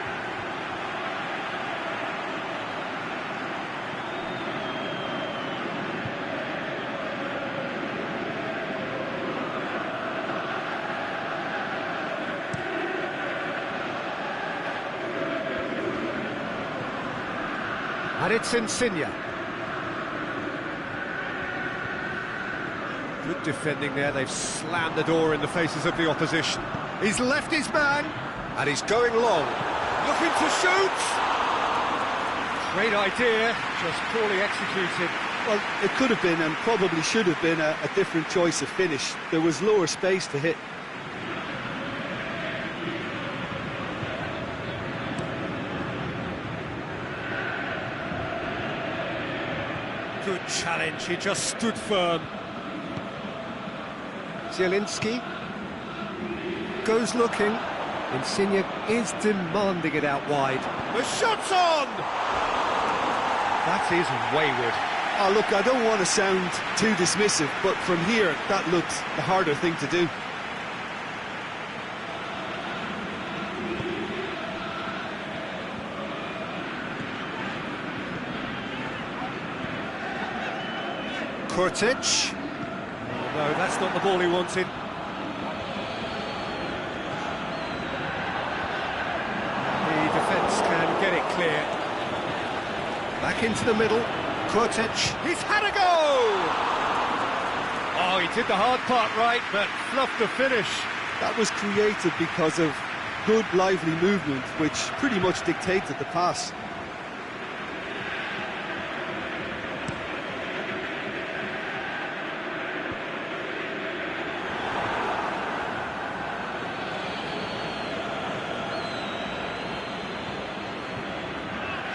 And it's Insigne. Good defending there, they've slammed the door in the faces of the opposition. He's left his man, and he's going long. Looking to shoot! Great idea, just poorly executed. Well, it could have been, and probably should have been, a different choice of finish. There was lower space to hit. Good challenge, he just stood firm. Zielinski goes looking. Insigne is demanding it out wide. The shot's on! That is wayward. Oh, look, I don't want to sound too dismissive, but from here, that looks the harder thing to do. Kurtic. Oh, no, that's not the ball he wanted. The defence can get it clear. Back into the middle. Kurtic. He's had a go! Oh, he did the hard part right, but fluffed the finish. That was created because of good, lively movement, which pretty much dictated the pass.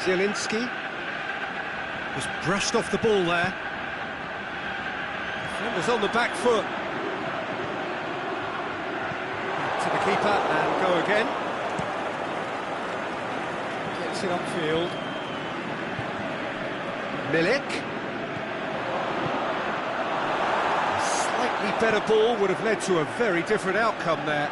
Zielinski was brushed off the ball there. Defender's on the back foot. Back to the keeper and go again. Gets it upfield. Milik. A slightly better ball would have led to a very different outcome there.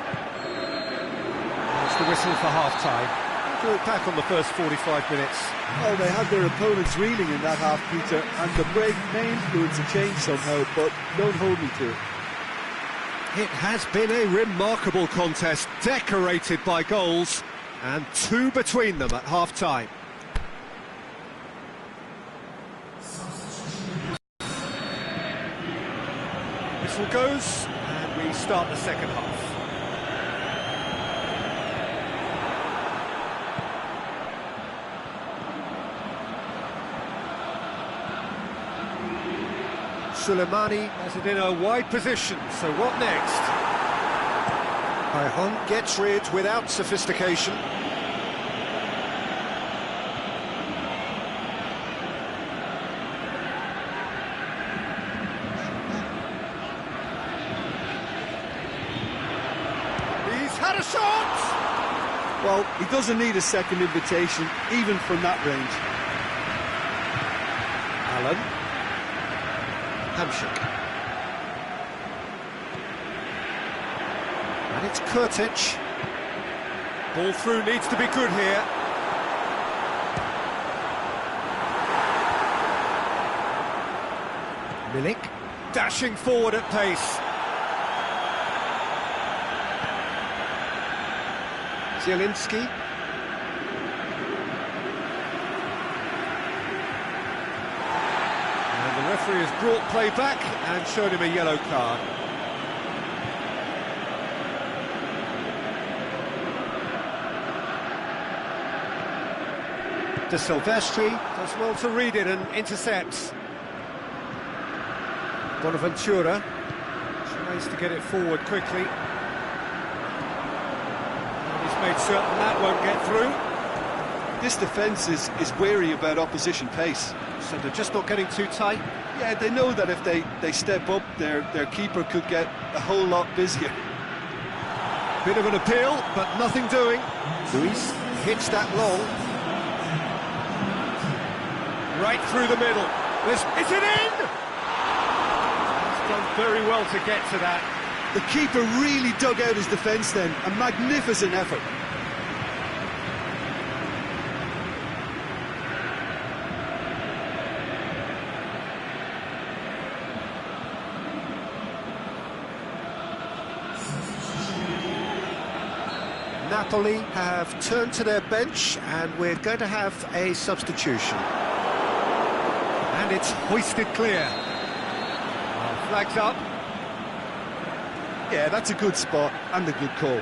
That's the whistle for half-time. Look back on the first 45 minutes. Well, they had their opponents reeling in that half, Peter, and the break may influence a change somehow, but don't hold me to it. It has been a remarkable contest, decorated by goals, and two between them at half-time. Whistle goes, and we start the second half. Suleimani has it in a wide position, so what next? Ayhan gets rid without sophistication. He's had a shot! Well, he doesn't need a second invitation, even from that range. Allen. Hamsik. And it's Kurtic. Ball through needs to be good here. Milik dashing forward at pace. Zielinski. The referee has brought play back and showed him a yellow card. De Silvestri does well to read it and intercepts. Bonaventura tries to get it forward quickly. And he's made certain that won't get through. This defence is wary about opposition pace. So they're just not getting too tight. Yeah, they know that if they step up, their keeper could get a whole lot busier. Bit of an appeal, but nothing doing. Luis hits that long. Right through the middle. Is it in? It's Done very well to get to that. The keeper really dug out his defence then. A magnificent effort. Napoli have turned to their bench and we're going to have a substitution. And it's hoisted clear. Flags up. Yeah, that's a good spot and a good call.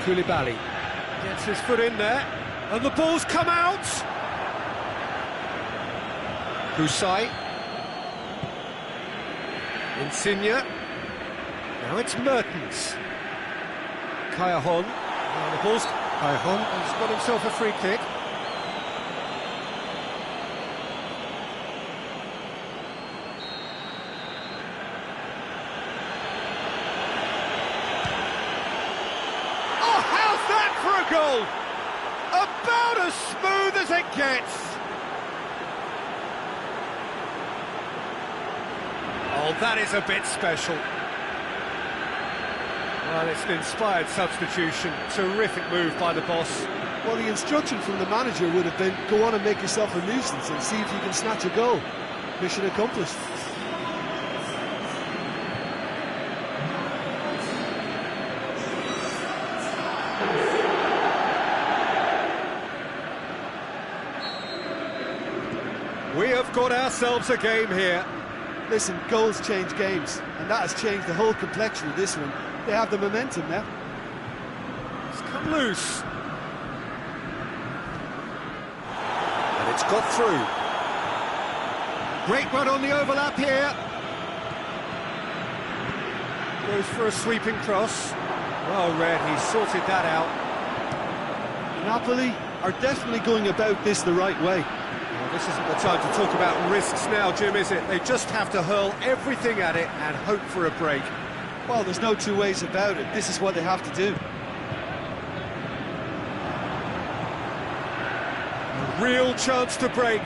Koulibaly gets his foot in there, and the ball's come out. Husai. Insigne. Now it's Mertens. Kayahon. Now the ball's... Kayahon has got himself a free kick. Oh, how's that for a goal? About as smooth as it gets. Oh, that is a bit special. Well, it's an inspired substitution. Terrific move by the boss. Well, the instruction from the manager would have been, go on and make yourself a nuisance and see if you can snatch a goal. Mission accomplished. We have got ourselves a game here. Listen, goals change games, and that has changed the whole complexion of this one. They have the momentum now. It's come loose. And it's got through. Great run on the overlap here. Goes for a sweeping cross. Well read, he sorted that out. Napoli are definitely going about this the right way. Well, this isn't the time to talk about risks now, Jim, is it? They just have to hurl everything at it and hope for a break. Well, there's no two ways about it. This is what they have to do. A real chance to break.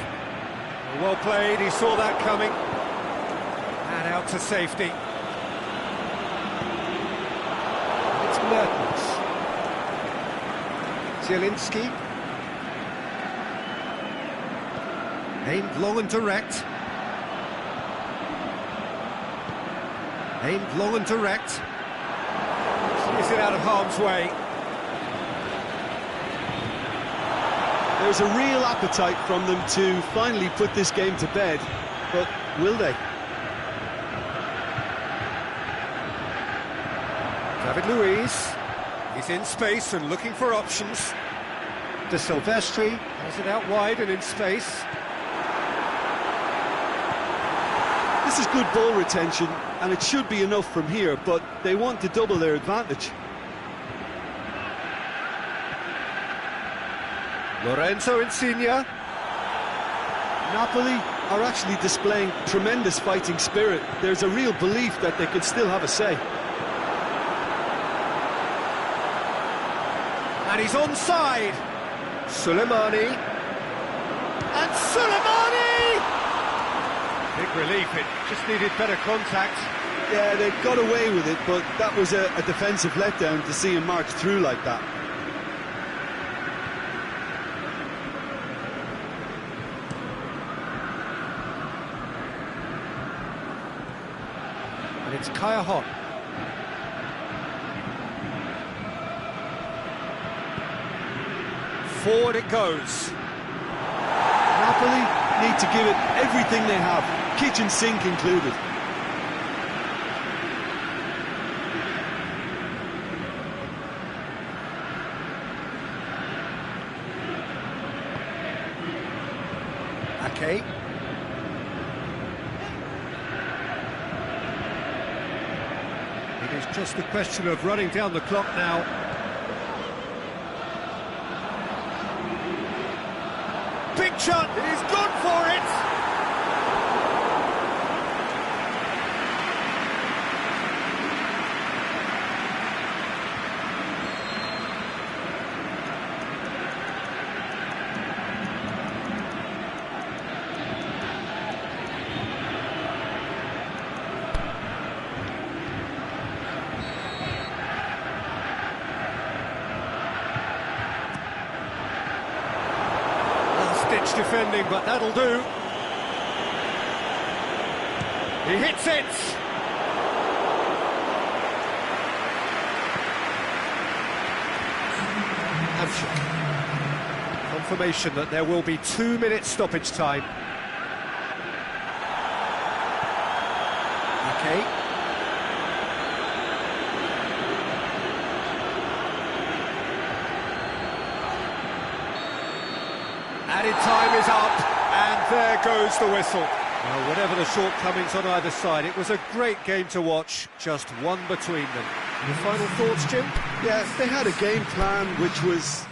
Well played, he saw that coming. And out to safety. It's Mertens. Zielinski. Aimed long and direct. Aimed long and direct. Is it out of harm's way? There's a real appetite from them to finally put this game to bed, but will they? David Luiz. He's in space and looking for options. De Silvestri has it out wide and in space. This is good ball retention, and it should be enough from here, but they want to double their advantage. Lorenzo Insigne. Napoli are actually displaying tremendous fighting spirit. There's a real belief that they could still have a say. And he's onside. Soleimani. And Soleimani! Big relief, it just needed better contact. Yeah, they got away with it, but that was a defensive letdown to see him march through like that. And it's Kayahon. Forward it goes. Napoli need to give it everything they have, kitchen sink included. Ake. It is just a question of running down the clock now. Big shot, he's gone for it! much defending, but that'll do. He hits it! Confirmation that there will be 2 minutes stoppage time. Okay. Added time is up, and there goes the whistle. Well, whatever the shortcomings on either side, it was a great game to watch, just one between them. Your final thoughts, Jim? Yeah, they had a game plan which was